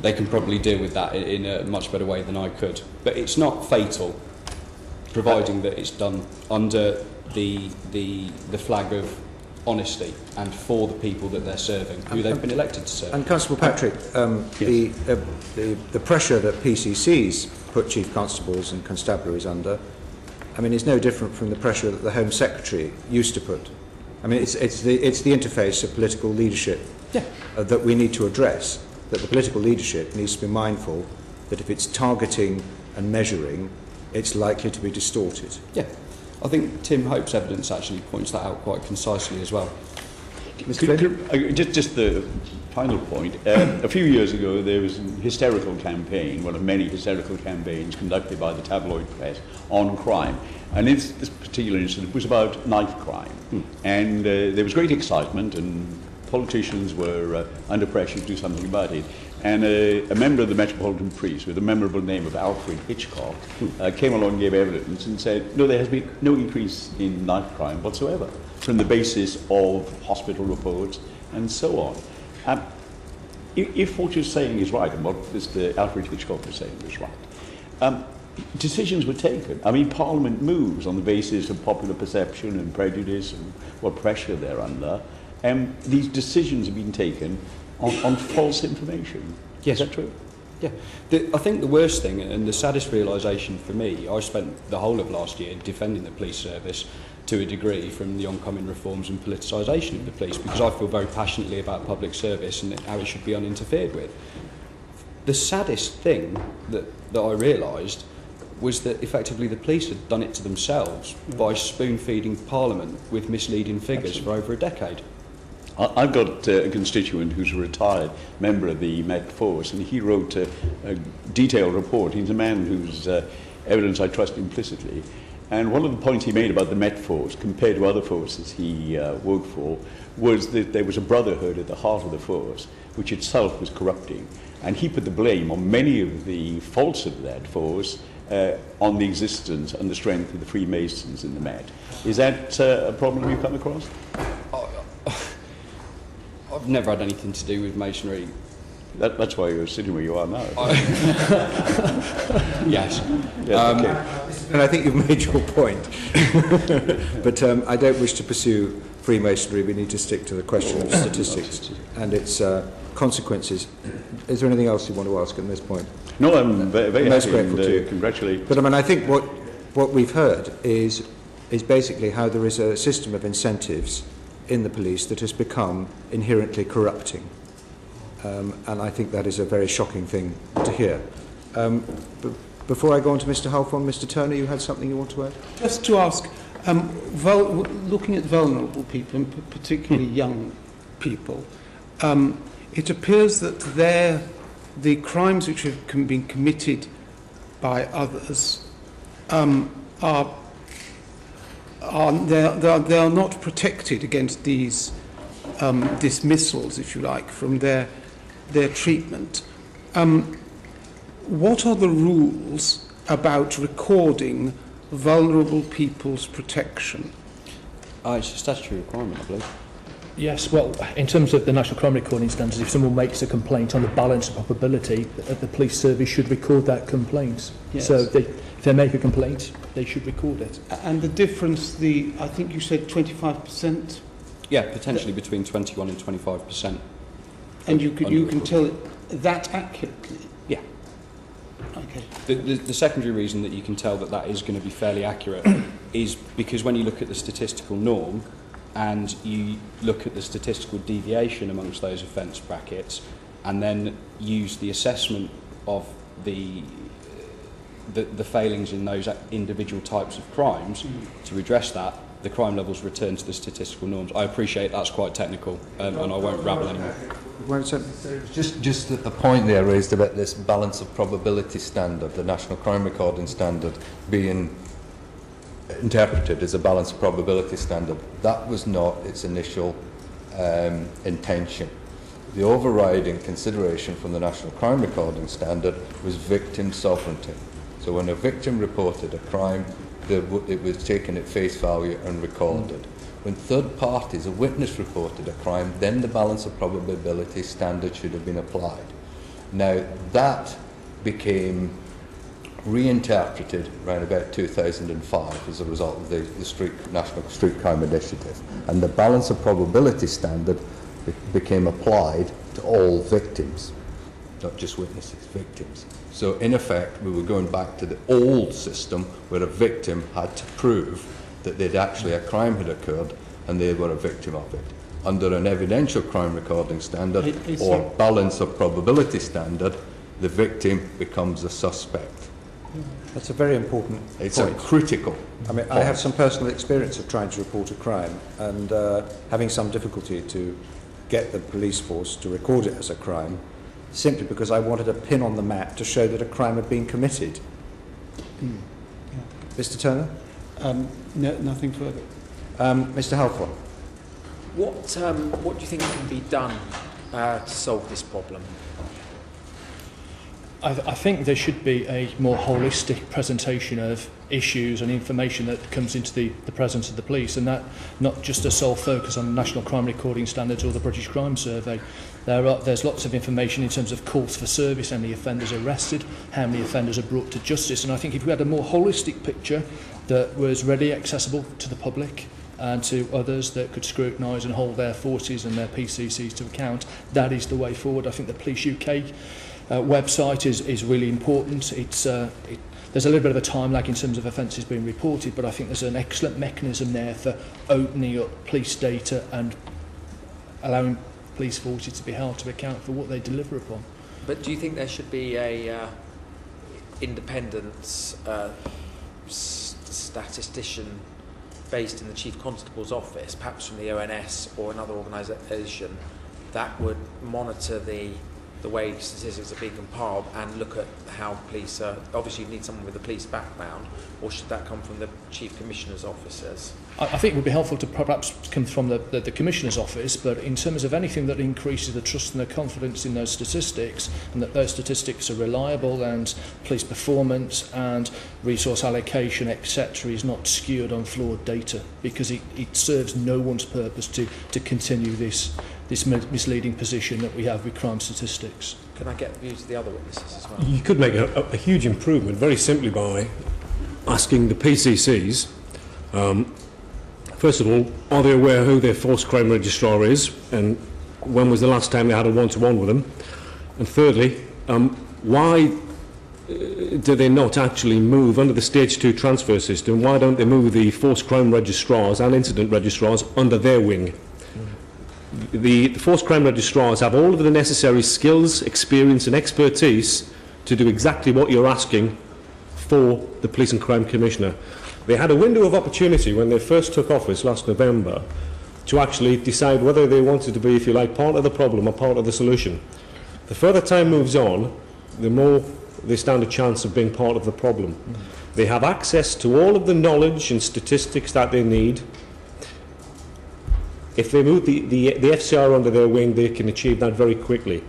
they can probably deal with that in a much better way than I could. But it's not fatal, providing that it's done under the flag of honesty and for the people that they're serving, who they've been elected to serve. And Constable Patrick, yes. the pressure that PCCs put Chief Constables and Constabularies under, I mean, it's no different from the pressure that the Home Secretary used to put. I mean, it's the interface of political leadership that we need to address, that the political leadership needs to be mindful that if it's targeting and measuring, it's likely to be distorted. Yeah. I think Tim Hope's evidence actually points that out quite concisely as well. Just the final point. A few years ago, there was a hysterical campaign, one of many hysterical campaigns conducted by the tabloid press on crime. And this particular incident was about knife crime. And there was great excitement, and politicians were under pressure to do something about it. And a member of the Metropolitan Police, with the memorable name of Alfred Hitchcock, came along and gave evidence and said, no, there has been no increase in knife crime whatsoever, from the basis of hospital reports and so on. If what you're saying is right, and what Mr. Alfred Hitchcock was saying was right, decisions were taken. I mean, Parliament moves on the basis of popular perception and prejudice and what pressure they're under, and these decisions have been taken on false information. Yes. Is that true? Yeah. I think the worst thing, and the saddest realisation for me, I spent the whole of last year defending the police service to a degree from the oncoming reforms and politicisation of the police, because I feel very passionately about public service and how it should be uninterfered with. The saddest thing that I realised was that effectively the police had done it to themselves by spoon-feeding Parliament with misleading figures for over a decade. I've got a constituent who's a retired member of the Met Force, and he wrote a detailed report. He's a man whose evidence I trust implicitly. And one of the points he made about the Met Force, compared to other forces he worked for, was that there was a brotherhood at the heart of the force, which itself was corrupting. And he put the blame on many of the faults of that force on the existence and the strength of the Freemasons in the Met. Is that a problem you've come across? I've never had anything to do with masonry. That's why you're sitting where you are now. Yes. Okay. And I think you've made your point. But I don't wish to pursue Freemasonry. We need to stick to the question of statistics and its consequences. Is there anything else you want to ask at this point? No, I'm very most happy grateful to you. Congratulate. But I mean, I think what we've heard is basically how there is a system of incentives in the police that has become inherently corrupting. And I think that is a very shocking thing to hear. Before I go on to Mr. Halfon, Mr. Turner, you had something you want to add? Just to ask, looking at vulnerable people, and particularly young people, it appears that the crimes which have been committed by others they are not protected against these dismissals, if you like, from their treatment. What are the rules about recording vulnerable people's protection? It's a statutory requirement, I believe. Yes, well, in terms of the National Crime Recording Standards, if someone makes a complaint on the balance of probability, the police service should record that complaint. Yes. So if they make a complaint, they should record it. And the difference, I think you said 25%? Yeah, potentially between 21 and 25%. And you can tell it that accurately? Yeah. Okay. The secondary reason that you can tell that is going to be fairly accurate is because when you look at the statistical norm and you look at the statistical deviation amongst those offence brackets and then use the assessment of the failings in those individual types of crimes to address that, the crime levels return to the statistical norms. I appreciate that's quite technical and I won't rabble anymore. Just the point there raised about this balance of probability standard, the National Crime Recording Standard being interpreted as a balance of probability standard. That was not its initial intention. The overriding consideration from the National Crime Recording Standard was victim sovereignty. So when a victim reported a crime, it was taken at face value and recorded. When third parties, a witness reported a crime, then the balance of probability standard should have been applied. Now that became reinterpreted around about 2005 as a result of the National Street Crime Initiative, and the balance of probability standard became applied to all victims, not just witnesses, victims. So in effect we were going back to the old system where a victim had to prove that a crime had occurred and they were a victim of it. Under an evidential crime recording standard or balance of probability standard, the victim becomes a suspect. That's a very important point. It's a critical point. I have some personal experience of trying to report a crime and having some difficulty to get the police force to record it as a crime simply because I wanted a pin on the map to show that a crime had been committed. Yeah. Mr. Turner? No, nothing further. Mr. Halford? What do you think can be done to solve this problem? I think there should be a more holistic presentation of issues and information that comes into the presence of the police, and that not just a sole focus on the National Crime Recording Standards or the British Crime Survey. There's lots of information in terms of calls for service, how many offenders arrested, how many offenders are brought to justice, and I think if we had a more holistic picture that was readily accessible to the public and to others that could scrutinise and hold their forces and their PCCs to account, that is the way forward. I think the Police UK website is really important. There's a little bit of a time lag in terms of offences being reported, but I think there's an excellent mechanism there for opening up police data and allowing police forces to be held to account for what they deliver upon. But do you think there should be a independent statistician based in the Chief Constable's office, perhaps from the ONS or another organisation, that would monitor the way statistics are being compiled and look at how police are... Obviously you need someone with a police background, or should that come from the Chief Commissioner's offices? I think it would be helpful to perhaps come from the Commissioner's office, but in terms of anything that increases the trust and the confidence in those statistics, and that those statistics are reliable, and police performance and resource allocation, etc., is not skewed on flawed data, because it serves no one's purpose to continue this misleading position that we have with crime statistics. Can I get views of the other witnesses as well? You could make a huge improvement very simply by asking the PCCs, first of all, are they aware who their force crime registrar is and when was the last time they had a one-to-one with them? And thirdly, why do they not actually move under the Stage 2 transfer system? Why don't they move the force crime registrars and incident registrars under their wing? The force crime registrars have all of the necessary skills, experience and expertise to do exactly what you're asking for the Police and Crime Commissioner. They had a window of opportunity when they first took office last November to actually decide whether they wanted to be, if you like, part of the problem or part of the solution. The further time moves on, the more they stand a chance of being part of the problem. They have access to all of the knowledge and statistics that they need. If they move the FCR under their wing, they can achieve that very quickly.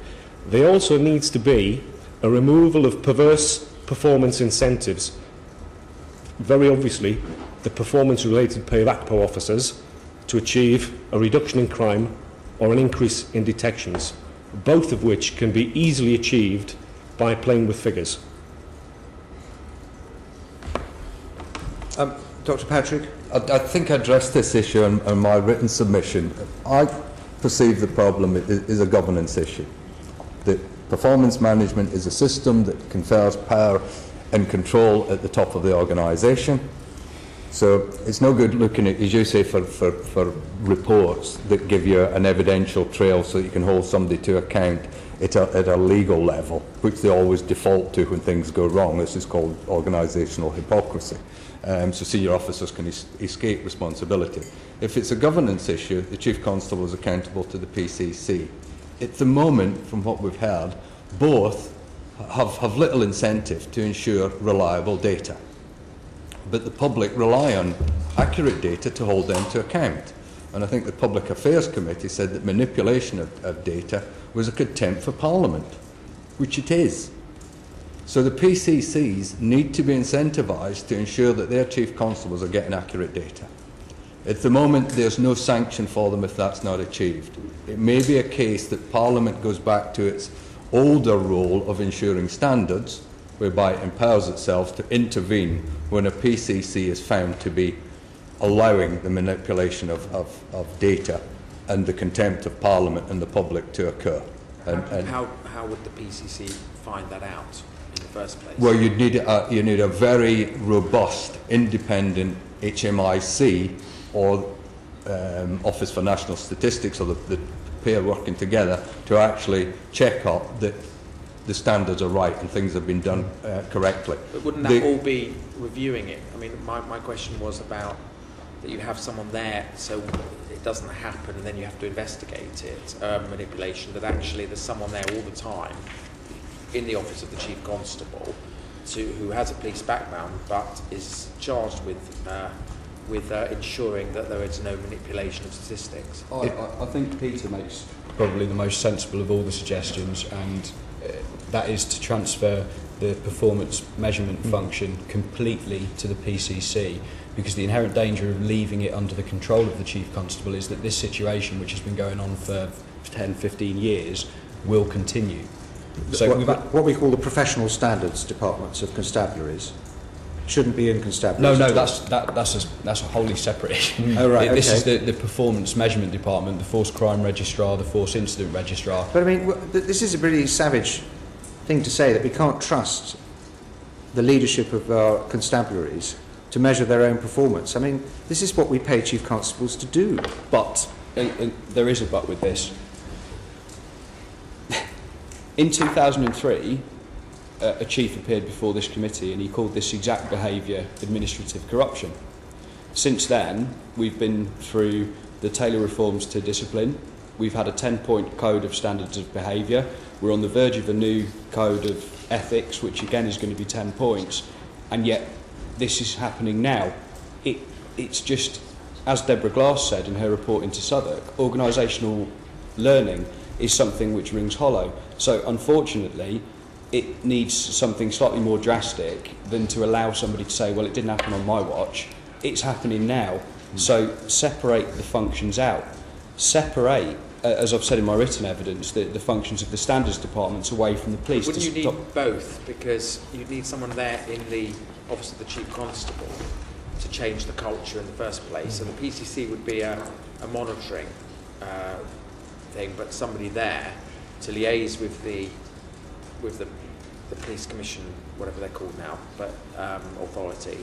There also needs to be a removal of perverse performance incentives. very obviously, the performance-related pay of ACPO officers to achieve a reduction in crime or an increase in detections, both of which can be easily achieved by playing with figures. Dr. Patrick? I think I addressed this issue in my written submission. I perceive the problem is a governance issue. That performance management is a system that confers power and control at the top of the organisation. So it's no good looking at, as you say, for reports that give you an evidential trail so that you can hold somebody to account at a legal level, which they always default to when things go wrong. This is called organisational hypocrisy. So senior officers can escape responsibility. If it's a governance issue, the Chief Constable is accountable to the PCC. At the moment, from what we've heard, both have little incentive to ensure reliable data. But the public rely on accurate data to hold them to account. And I think the Public Affairs Committee said that manipulation of data was a contempt for Parliament, which it is. So the PCCs need to be incentivised to ensure that their chief constables are getting accurate data. At the moment, there's no sanction for them if that's not achieved. It may be a case that Parliament goes back to its older role of ensuring standards, whereby it empowers itself to intervene when a PCC is found to be allowing the manipulation of data and the contempt of Parliament and the public to occur. How would the PCC find that out in the first place? Well, you need a very robust, independent HMIC or Office for National Statistics, or the pair working together to actually check up that the standards are right and things have been done correctly. But wouldn't that all be reviewing it? I mean, my question was about that you have someone there so it doesn't happen and then you have to investigate it, manipulation, that actually there's someone there all the time in the office of the Chief Constable who has a police background but is charged with ensuring that there is no manipulation of statistics. I think Peter makes probably the most sensible of all the suggestions, and that is to transfer the performance measurement function completely to the PCC, because the inherent danger of leaving it under the control of the Chief Constable is that this situation, which has been going on for 10, 15 years, will continue. So what we call the professional standards departments of constabularies shouldn't be in constabularies. No, that's a wholly separate issue. Oh, right, This okay. is the performance measurement department, the force crime registrar, the force incident registrar. But I mean, this is a really savage thing to say, that we can't trust the leadership of our constabularies to measure their own performance. I mean, this is what we pay chief constables to do. But, and there is a but with this. In 2003, a chief appeared before this committee and he called this exact behaviour administrative corruption. Since then, we've been through the Taylor reforms to discipline. We've had a 10-point code of standards of behaviour. We're on the verge of a new code of ethics, which again is going to be 10 points. And yet, this is happening now. It's just, as Deborah Glass said in her report into Southwark, organisational learning is something which rings hollow. So, unfortunately, it needs something slightly more drastic than to allow somebody to say, well, it didn't happen on my watch. It's happening now. So separate the functions out. Separate, as I've said in my written evidence, the functions of the standards departments away from the police. Wouldn't you need both? Because you'd need someone there in the office of the Chief Constable to change the culture in the first place. So the PCC would be a monitoring thing, but somebody there to liaise with the police commission, whatever they're called now, but authority,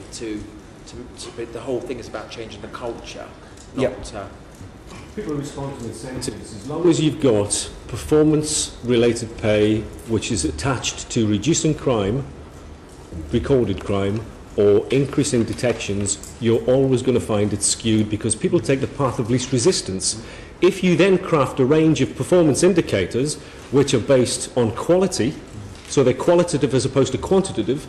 but the whole thing is about changing the culture, not... People respond to incentives. As long as you've got performance-related pay which is attached to reducing crime, recorded crime, or increasing detections, you're always going to find it skewed because people take the path of least resistance. If you then craft a range of performance indicators which are based on quality, so they're qualitative as opposed to quantitative,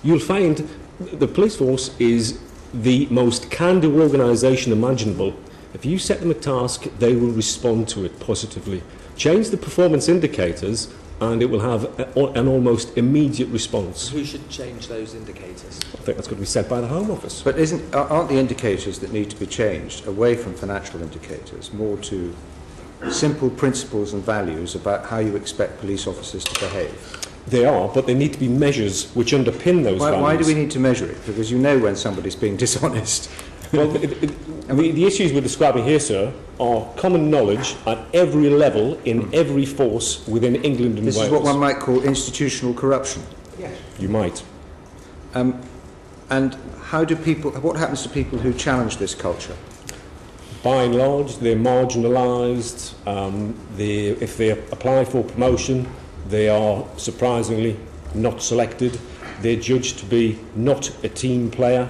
you'll find the police force is the most can-do organisation imaginable. If you set them a task, they will respond to it positively. Change the performance indicators and it will have an almost immediate response. Who should change those indicators? I think that's going to be said by the Home Office. But aren't the indicators that need to be changed away from financial indicators more to simple principles and values about how you expect police officers to behave? They are, but there need to be measures which underpin those values. Why do we need to measure it? Because you know when somebody's being dishonest. Well, the issues we're describing here, sir, are common knowledge at every level in every force within England and Wales. This is what one might call institutional corruption. Yes. You might. And what happens to people who challenge this culture? By and large, they're marginalised. If they apply for promotion, they are surprisingly not selected. They're judged to be not a team player.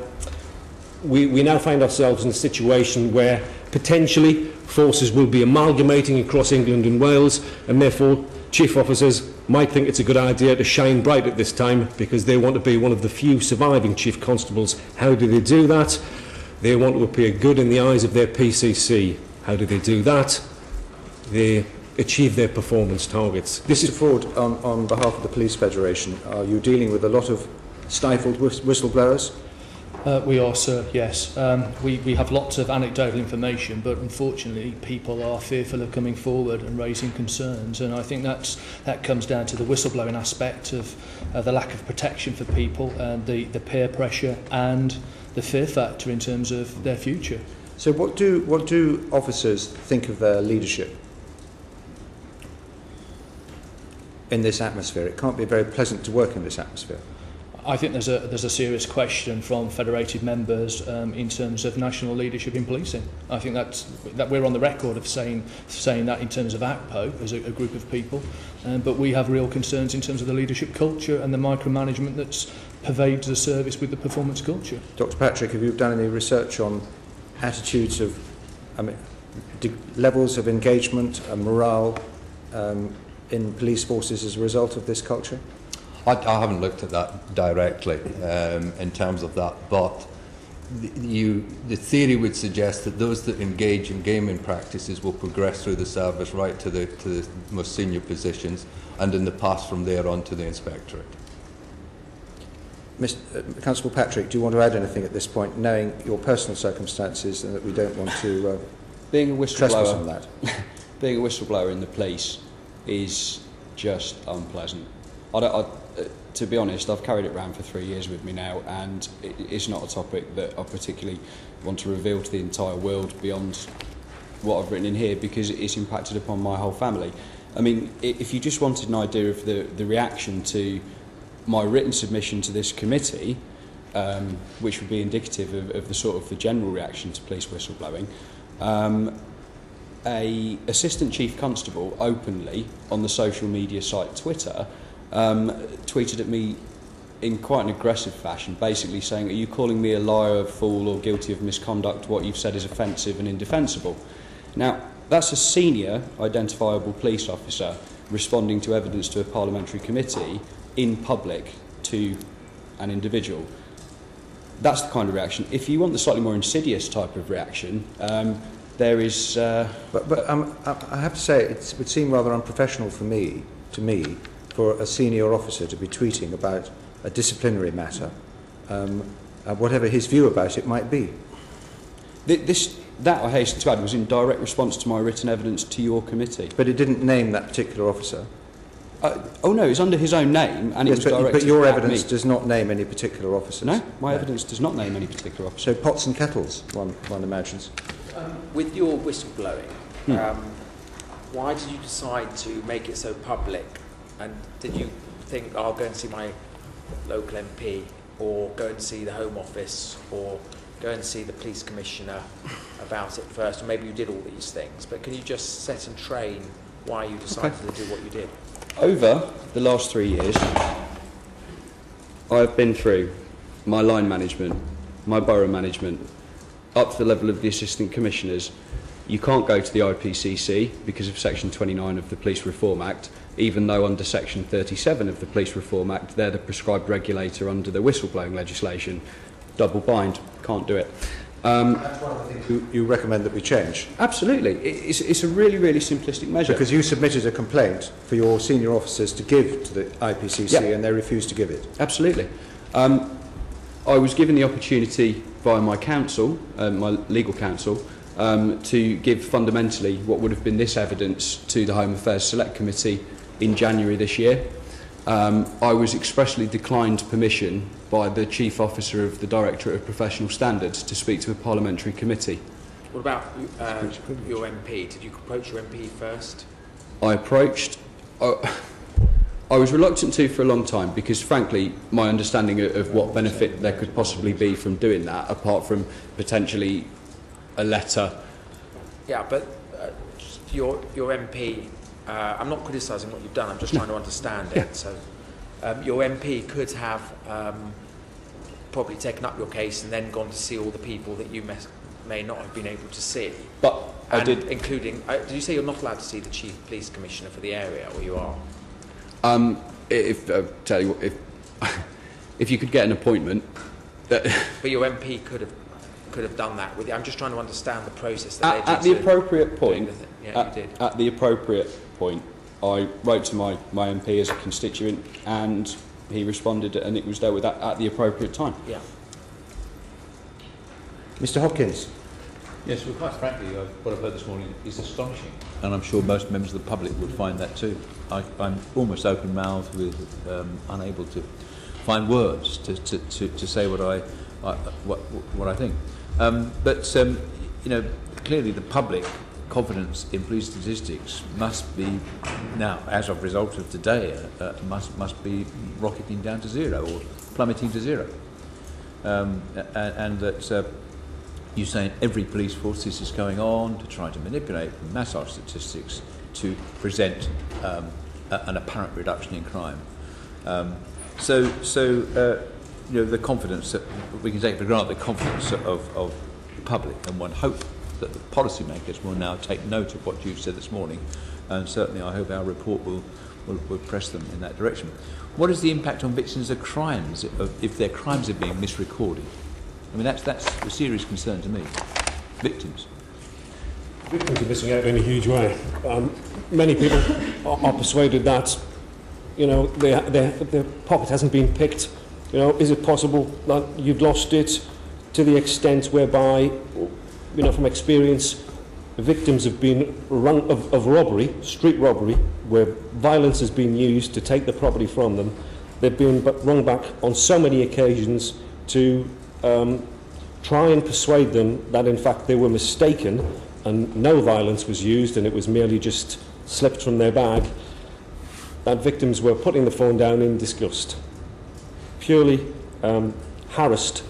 We now find ourselves in a situation where potentially forces will be amalgamating across England and Wales, and therefore chief officers might think it's a good idea to shine bright at this time because they want to be one of the few surviving chief constables. How do they do that? They want to appear good in the eyes of their PCC. How do they do that? They achieve their performance targets. Mr. Ford, on behalf of the Police Federation, are you dealing with a lot of stifled whistleblowers? We are, sir, yes. We have lots of anecdotal information, but unfortunately people are fearful of coming forward and raising concerns, and I think that comes down to the whistleblowing aspect of the lack of protection for people, and the peer pressure and the fear factor in terms of their future. So what do officers think of their leadership in this atmosphere? It can't be very pleasant to work in this atmosphere. I think there's a serious question from federated members in terms of national leadership in policing. I think that we're on the record of saying that in terms of ACPO as a group of people, but we have real concerns in terms of the leadership culture and the micromanagement that's pervades the service with the performance culture. Dr. Patrick, have you done any research on attitudes of, levels of engagement and morale in police forces as a result of this culture? I haven't looked at that directly in terms of that, but the theory would suggest that those that engage in gaming practices will progress through the service right to the most senior positions, and in the past from there on to the inspectorate. Constable Patrick, do you want to add anything at this point, knowing your personal circumstances and that we don't want to being a trespass on that? Being a whistleblower in the police is just unpleasant. To be honest, I've carried it around for 3 years with me now, and it's not a topic that I particularly want to reveal to the entire world beyond what I've written in here, because it's impacted upon my whole family. I mean, if you just wanted an idea of the reaction to my written submission to this committee, which would be indicative of the sort of the general reaction to police whistleblowing, a assistant chief constable openly on the social media site Twitter tweeted at me in quite an aggressive fashion, basically saying, "Are you calling me a liar, a fool, or guilty of misconduct? What you've said is offensive and indefensible." Now, that's a senior identifiable police officer responding to evidence to a parliamentary committee in public to an individual. That's the kind of reaction. If you want the slightly more insidious type of reaction, there is... But I have to say, it would seem rather unprofessional to me, for a senior officer to be tweeting about a disciplinary matter, whatever his view about it might be. That, I hasten to add, was in direct response to my written evidence to your committee. But it didn't name that particular officer. Oh no, it's under his own name, and yes, it was directed but your at evidence me. does not name any particular officers. No, my evidence does not name any particular officer. So pots and kettles, one imagines. With your whistleblowing, why did you decide to make it so public? And did you think, I'll go and see my local MP, or go and see the Home Office, or go and see the police commissioner about it first? Or maybe you did all these things, but can you just set and train why you decided to do what you did? Over the last 3 years, I've been through my line management, my borough management, up to the level of the assistant commissioners. You can't go to the IPCC because of Section 29 of the Police Reform Act, even though under Section 37 of the Police Reform Act, they're the prescribed regulator under the whistleblowing legislation. Double bind, can't do it. That's one of the things you recommend that we change. Absolutely. It's a really, really simplistic measure. Because you submitted a complaint for your senior officers to give to the IPCC, Yep. and they refused to give it. Absolutely. I was given the opportunity by my counsel, my legal counsel, to give fundamentally what would have been this evidence to the Home Affairs Select Committee in January this year. I was expressly declined permission by the Chief Officer of the Directorate of Professional Standards to speak to a parliamentary committee. What about your MP? Did you approach your MP first? I approached... I was reluctant to for a long time because, frankly, my understanding of what benefit there could possibly be from doing that, apart from potentially a letter... Yeah, but your MP... I'm not criticising what you've done, I'm just trying to understand it. Yeah. So, your MP could have probably taken up your case and then gone to see all the people that you may not have been able to see. But I did... Including... did you say you're not allowed to see the Chief Police Commissioner for the area, or you are? Tell you what, if you could get an appointment... But your MP could have done that with you. I'm just trying to understand the process that at the appropriate point... Yeah, you did. At the appropriate point, I wrote to my MP as a constituent, and he responded, and it was dealt with at the appropriate time. Yeah. Mr. Hopkins. Yes, well, quite frankly, what I've heard this morning is astonishing, and I'm sure most members of the public would find that too. I'm almost open-mouthed, with unable to find words to say what I think. But you know, clearly the public confidence in police statistics must be now, as a result of today, must be rocketing down to zero or plummeting to zero, and that. You're saying every police force, this is going on to try to manipulate and massage statistics to present an apparent reduction in crime. So you know, the confidence that we can take for granted, the confidence of the public, and one hope that the policymakers will now take note of what you've said this morning, and certainly I hope our report will press them in that direction. What is the impact on victims of crimes if their crimes are being misrecorded? I mean, that's a serious concern to me. Victims. Victims are missing out in a huge way. Many people are persuaded that, you know, their pocket hasn't been picked. You know, is it possible that you've lost it, to the extent whereby, you know, from experience, victims have been rung of robbery, street robbery, where violence has been used to take the property from them. They've been rung back on so many occasions to try and persuade them that in fact they were mistaken and no violence was used and it was merely just slipped from their bag, that victims were putting the phone down in disgust, purely harassed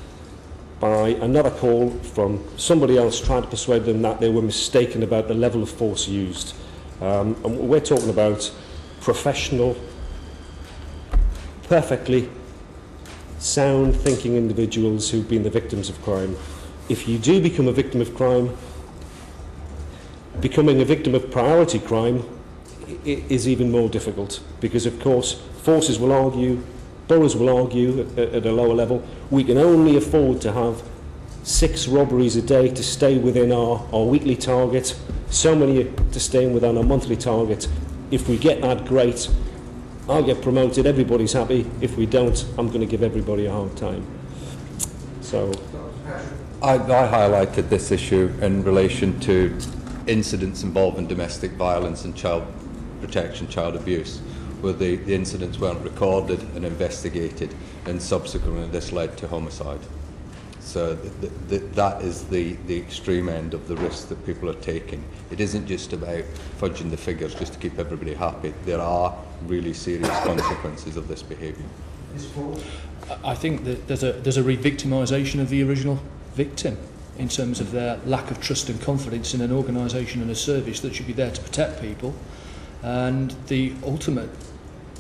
by another call from somebody else trying to persuade them that they were mistaken about the level of force used. And we're talking about professional, perfectly sound thinking individuals who've been the victims of crime. If you do become a victim of crime, becoming a victim of priority crime is even more difficult, because of course forces will argue, boroughs will argue at a lower level, we can only afford to have 6 robberies a day to stay within our weekly target, so many to stay within our monthly target. If we get that, great, I'll get promoted, everybody's happy. If we don't, I'm going to give everybody a hard time. So, I highlighted this issue in relation to incidents involving domestic violence and child protection, child abuse, where the incidents weren't recorded and investigated, and subsequently this led to homicide. So that is the extreme end of the risk that people are taking. It isn't just about fudging the figures just to keep everybody happy. There are really serious consequences of this behaviour. I think that there's a re-victimisation of the original victim in terms of their lack of trust and confidence in an organisation and a service that should be there to protect people. And the ultimate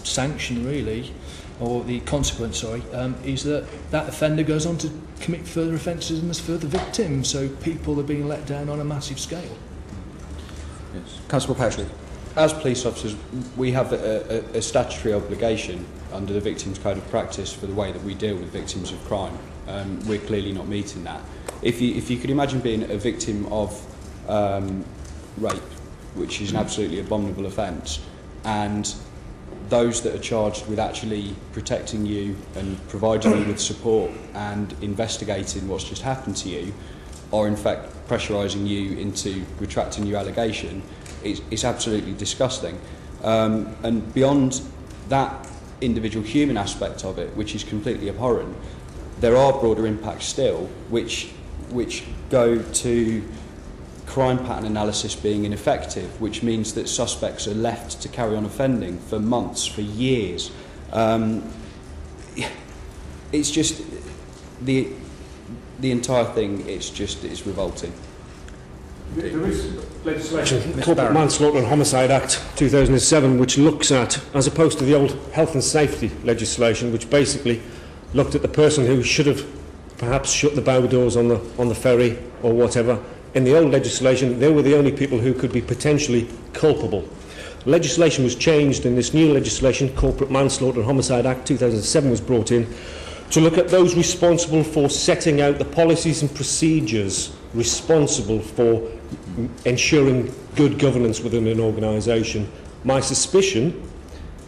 sanction, really, or the consequence, is that offender goes on to commit further offences and there's further victims. So people are being let down on a massive scale. Yes. Constable Patrick. As police officers, we have a statutory obligation under the Victims Code of Practice for the way that we deal with victims of crime. We're clearly not meeting that. if you could imagine being a victim of rape, which is an absolutely abominable offence, and those that are charged with actually protecting you and providing you with support and investigating what's just happened to you are in fact pressurising you into retracting your allegation, it's absolutely disgusting. And beyond that individual human aspect of it, which is completely abhorrent, there are broader impacts still which go to crime pattern analysis being ineffective, which means that suspects are left to carry on offending for months, for years. It's just the entire thing. It's revolting. There is legislation, Corporate Manslaughter and Homicide Act 2007, which looks at, as opposed to the old health and safety legislation, which basically looked at the person who should have perhaps shut the bow doors on the ferry or whatever. In the old legislation, they were the only people who could be potentially culpable. Legislation was changed in this new legislation, Corporate Manslaughter and Homicide Act 2007 was brought in, to look at those responsible for setting out the policies and procedures responsible for ensuring good governance within an organisation. My suspicion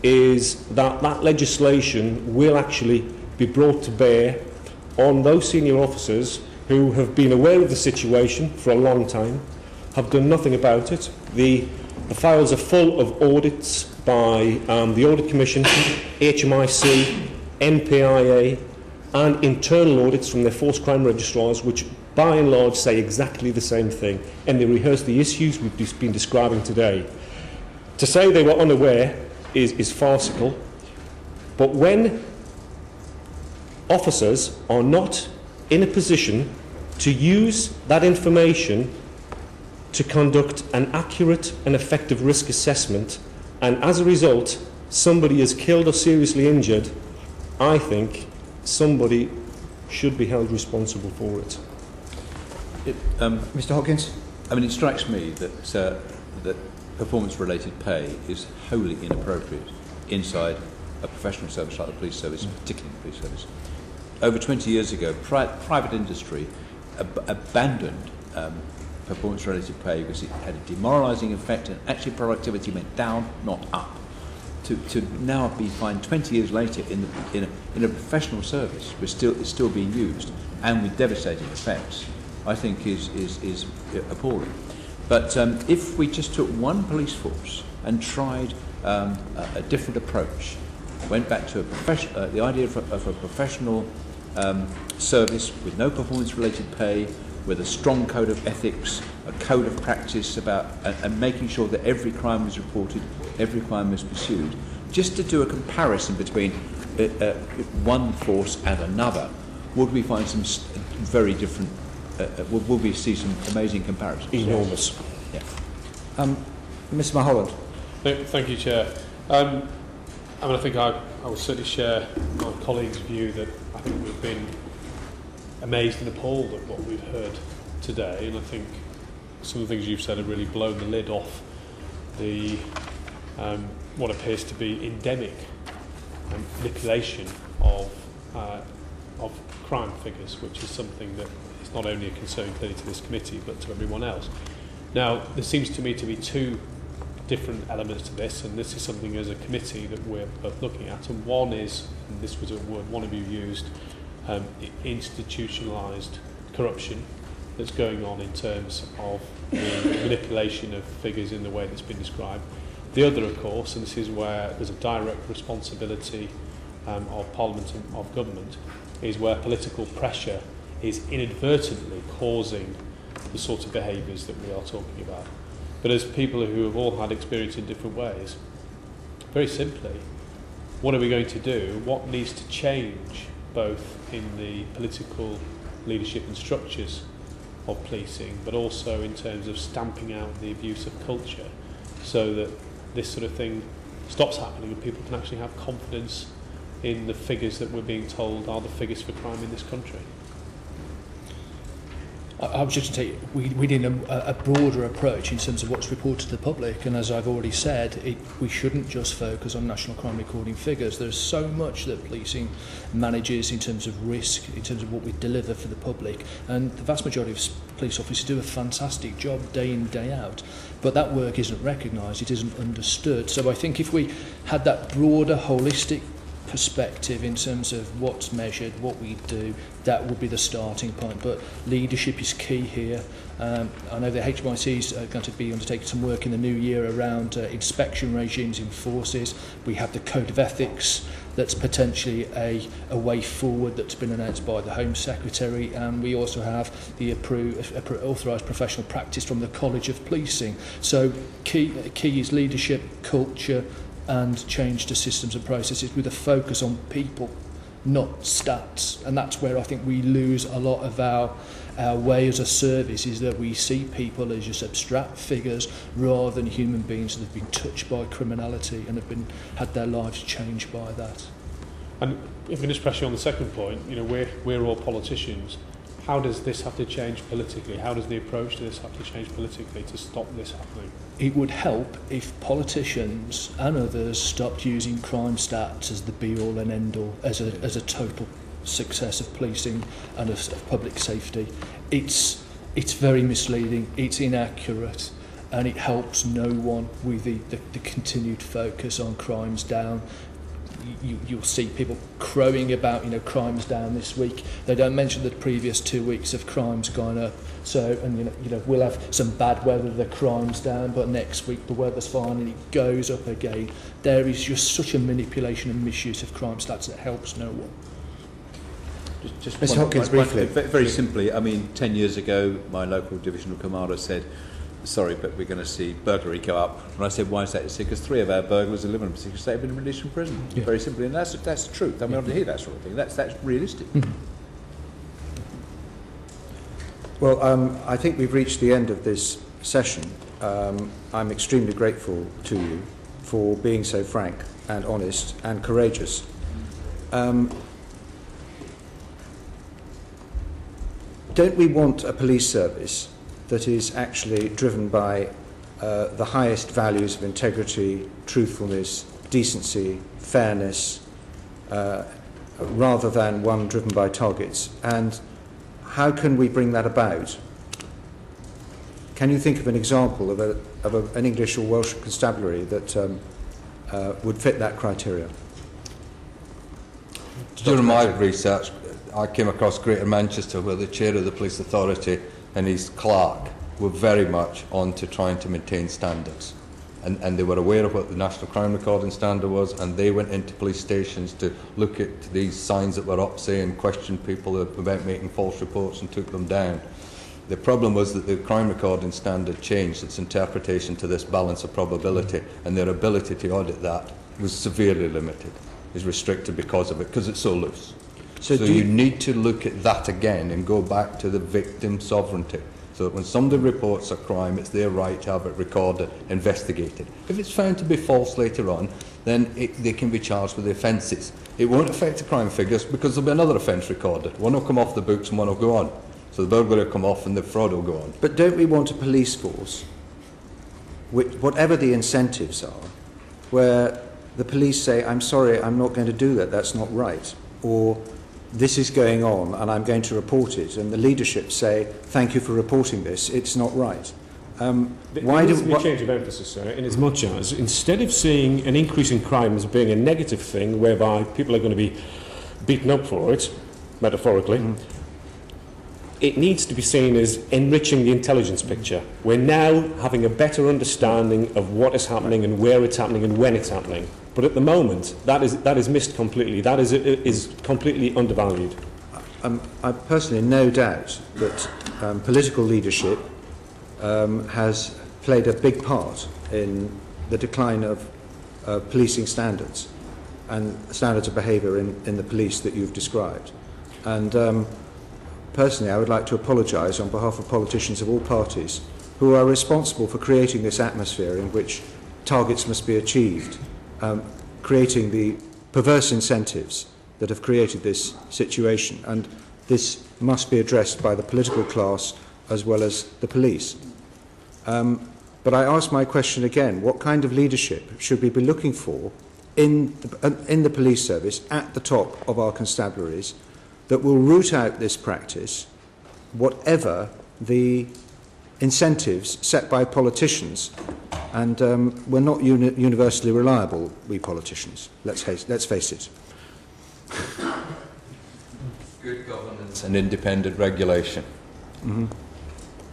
is that that legislation will actually be brought to bear on those senior officers who have been aware of the situation for a long time, have done nothing about it. The files are full of audits by the Audit Commission, HMIC, NPIA, and internal audits from their force crime registrars, which by and large say exactly the same thing, and they rehearse the issues we've been describing today. To say they were unaware is farcical, but when officers are not in a position to use that information to conduct an accurate and effective risk assessment, and as a result somebody is killed or seriously injured, I think somebody should be held responsible for it. Mr. Hopkins? I mean, it strikes me that that performance-related pay is wholly inappropriate inside a professional service like the police service, particularly the police service. Over 20 years ago, private industry abandoned performance-related pay because it had a demoralising effect, and actually productivity went down, not up. To now be fined 20 years later in a professional service, it's still being used and with devastating effects, I think is appalling. But if we just took one police force and tried a different approach, went back to the idea of a professional service with no performance-related pay, with a strong code of ethics, a code of practice about and making sure that every crime was reported, every crime was pursued, just to do a comparison between one force and another, would we find some very different? Would we see some amazing comparisons? Enormous. Yeah. Mr. Mulholland. Thank you, Chair. I think I would certainly share my colleagues' view that I think we've been amazed and appalled at what we've heard today, and I think some of the things you've said have really blown the lid off the what appears to be endemic manipulation of crime figures, which is something that is not only a concern clearly to this committee but to everyone else. Now, there seems to me to be two different elements to this, and this is something as a committee that we're both looking at, and one is, and this was a word one of you used, institutionalised corruption that's going on in terms of the manipulation of figures in the way that's been described. The other, of course, and this is where there's a direct responsibility of Parliament and of government, is where political pressure is inadvertently causing the sort of behaviours that we are talking about. But as people who have all had experience in different ways, very simply, what are we going to do? What needs to change both in the political leadership and structures of policing, but also in terms of stamping out the abuse of culture, so that this sort of thing stops happening and people can actually have confidence in the figures that we're being told are the figures for crime in this country? I was just going to say, we need a broader approach in terms of what's reported to the public, and as I've already said, we shouldn't just focus on national crime recording figures. There's so much that policing manages in terms of risk, in terms of what we deliver for the public, and the vast majority of police officers do a fantastic job day in, day out, but that work isn't recognised, it isn't understood. So I think if we had that broader, holistic perspective in terms of what's measured, what we do, that would be the starting point. But leadership is key here. I know the HMIC is going to be undertaking some work in the new year around inspection regimes in forces. We have the Code of Ethics that's potentially a way forward that's been announced by the Home Secretary, and we also have the authorised professional practice from the College of Policing. So key is leadership, culture, and change to systems and processes with a focus on people, not stats. And that's where I think we lose a lot of our way as a service, is that we see people as just abstract figures rather than human beings that have been touched by criminality and have had their lives changed by that. And if we can just press you on the second point, you know, we're all politicians. How does this have to change politically? How does the approach to this have to change politically to stop this happening? It would help if politicians and others stopped using crime stats as the be-all and end-all, as a total success of policing and of public safety. It's very misleading, it's inaccurate, and it helps no one with the continued focus on crimes down. You'll see people crowing about, you know, crimes down this week. They don't mention the previous 2 weeks of crimes gone up. So, and you know, we'll have some bad weather, the crimes down, but next week the weather's fine and it goes up again. There is just such a manipulation and misuse of crime stats that helps no one. Just Ms. Hopkins, briefly. Very simply, I mean, 10 years ago, my local divisional commander said, sorry, but we're going to see burglary go up. And I said, why is that? He said, because 3 of our burglars are living in a particular state have been released from prison. Yeah. Very simply, and that's the truth. I mean, I want to hear that sort of thing. That's realistic. Mm-hmm. Well, I think we've reached the end of this session. I'm extremely grateful to you for being so frank and honest and courageous. Don't we want a police service that is actually driven by the highest values of integrity, truthfulness, decency, fairness, rather than one driven by targets? And how can we bring that about? Can you think of an example of an English or Welsh constabulary that would fit that criteria? During my research, I came across Greater Manchester, where the chair of the police authority and his clerk were very much on to trying to maintain standards. And they were aware of what the National Crime Recording Standard was, and they went into police stations to look at these signs that were up, saying, question people about making false reports, and took them down. The problem was that the Crime Recording Standard changed its interpretation to this balance of probability, and their ability to audit that was severely limited, is restricted because of it, because it's so loose. So you need to look at that again and go back to the victim sovereignty. So that when somebody reports a crime, it's their right to have it recorded, investigated. If it's found to be false later on, then they can be charged with the offences. It won't affect the crime figures because there'll be another offence recorded. One will come off the books and one will go on. So the burglary will come off and the fraud will go on. But don't we want a police force, which, whatever the incentives are, where the police say, I'm sorry, I'm not going to do that, that's not right, or this is going on and I'm going to report it, and the leadership say, thank you for reporting this, it's not right. Why do we change of emphasis, sir, in as much as instead of seeing an increase in crime as being a negative thing whereby people are going to be beaten up for it, metaphorically, it needs to be seen as enriching the intelligence picture. We're now having a better understanding of what is happening and where it's happening and when it's happening. But at the moment, that is missed completely. That is completely undervalued. I personally no doubt that political leadership has played a big part in the decline of policing standards and standards of behaviour in the police that you've described. And personally, I would like to apologise on behalf of politicians of all parties who are responsible for creating this atmosphere in which targets must be achieved, creating the perverse incentives that have created this situation. And this must be addressed by the political class as well as the police. But I ask my question again, what kind of leadership should we be looking for in the police service at the top of our constabularies that will root out this practice, whatever the incentives set by politicians? And we're not universally reliable, we politicians, let's face it. Good governance and independent regulation. Mm-hmm.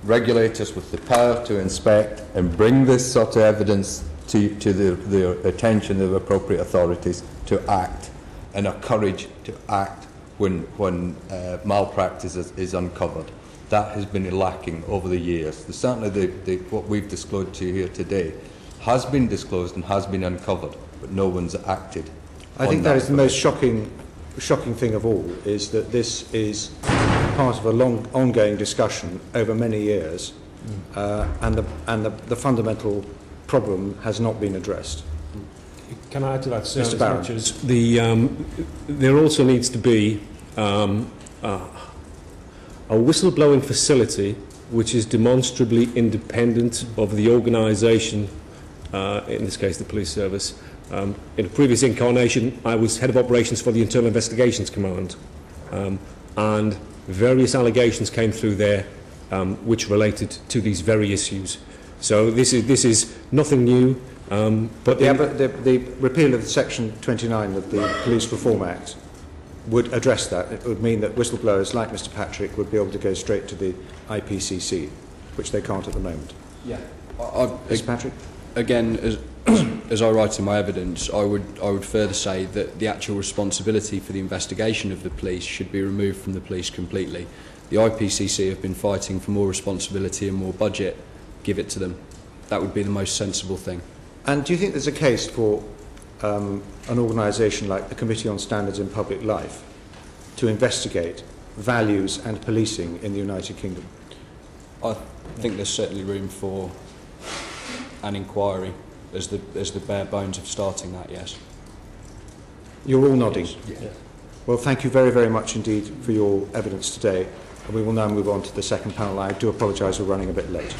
Regulators with the power to inspect and bring this sort of evidence to the attention of appropriate authorities to act, and a courage to act when malpractice is uncovered. That has been lacking over the years. Certainly what we've disclosed to you here today has been disclosed and has been uncovered, but no one's acted. I think that is the most shocking thing of all, is that this is part of a long ongoing discussion over many years, and the fundamental problem has not been addressed. Can I add to that, sir? Mr. Barron. There also needs to be a whistleblowing facility which is demonstrably independent of the organisation, in this case the police service. In a previous incarnation, I was head of operations for the Internal Investigations Command, and various allegations came through there which related to these very issues. So this is nothing new. But the repeal of Section 29 of the Police Reform Act would address that. It would mean that whistleblowers like Mr. Patrick would be able to go straight to the IPCC, which they can't at the moment. Yeah. Mr. Patrick? Again, as I write in my evidence, I would further say that the actual responsibility for the investigation of the police should be removed from the police completely. The IPCC have been fighting for more responsibility and more budget. Give it to them. That would be the most sensible thing. And do you think there's a case for an organisation like the Committee on Standards in Public Life to investigate values and policing in the United Kingdom? I think there's certainly room for an inquiry as the bare bones of starting that, yes. You're all nodding. Yes. Yeah. Well, thank you very, very much indeed for your evidence today. And we will now move on to the second panel. I do apologise, we're running a bit late.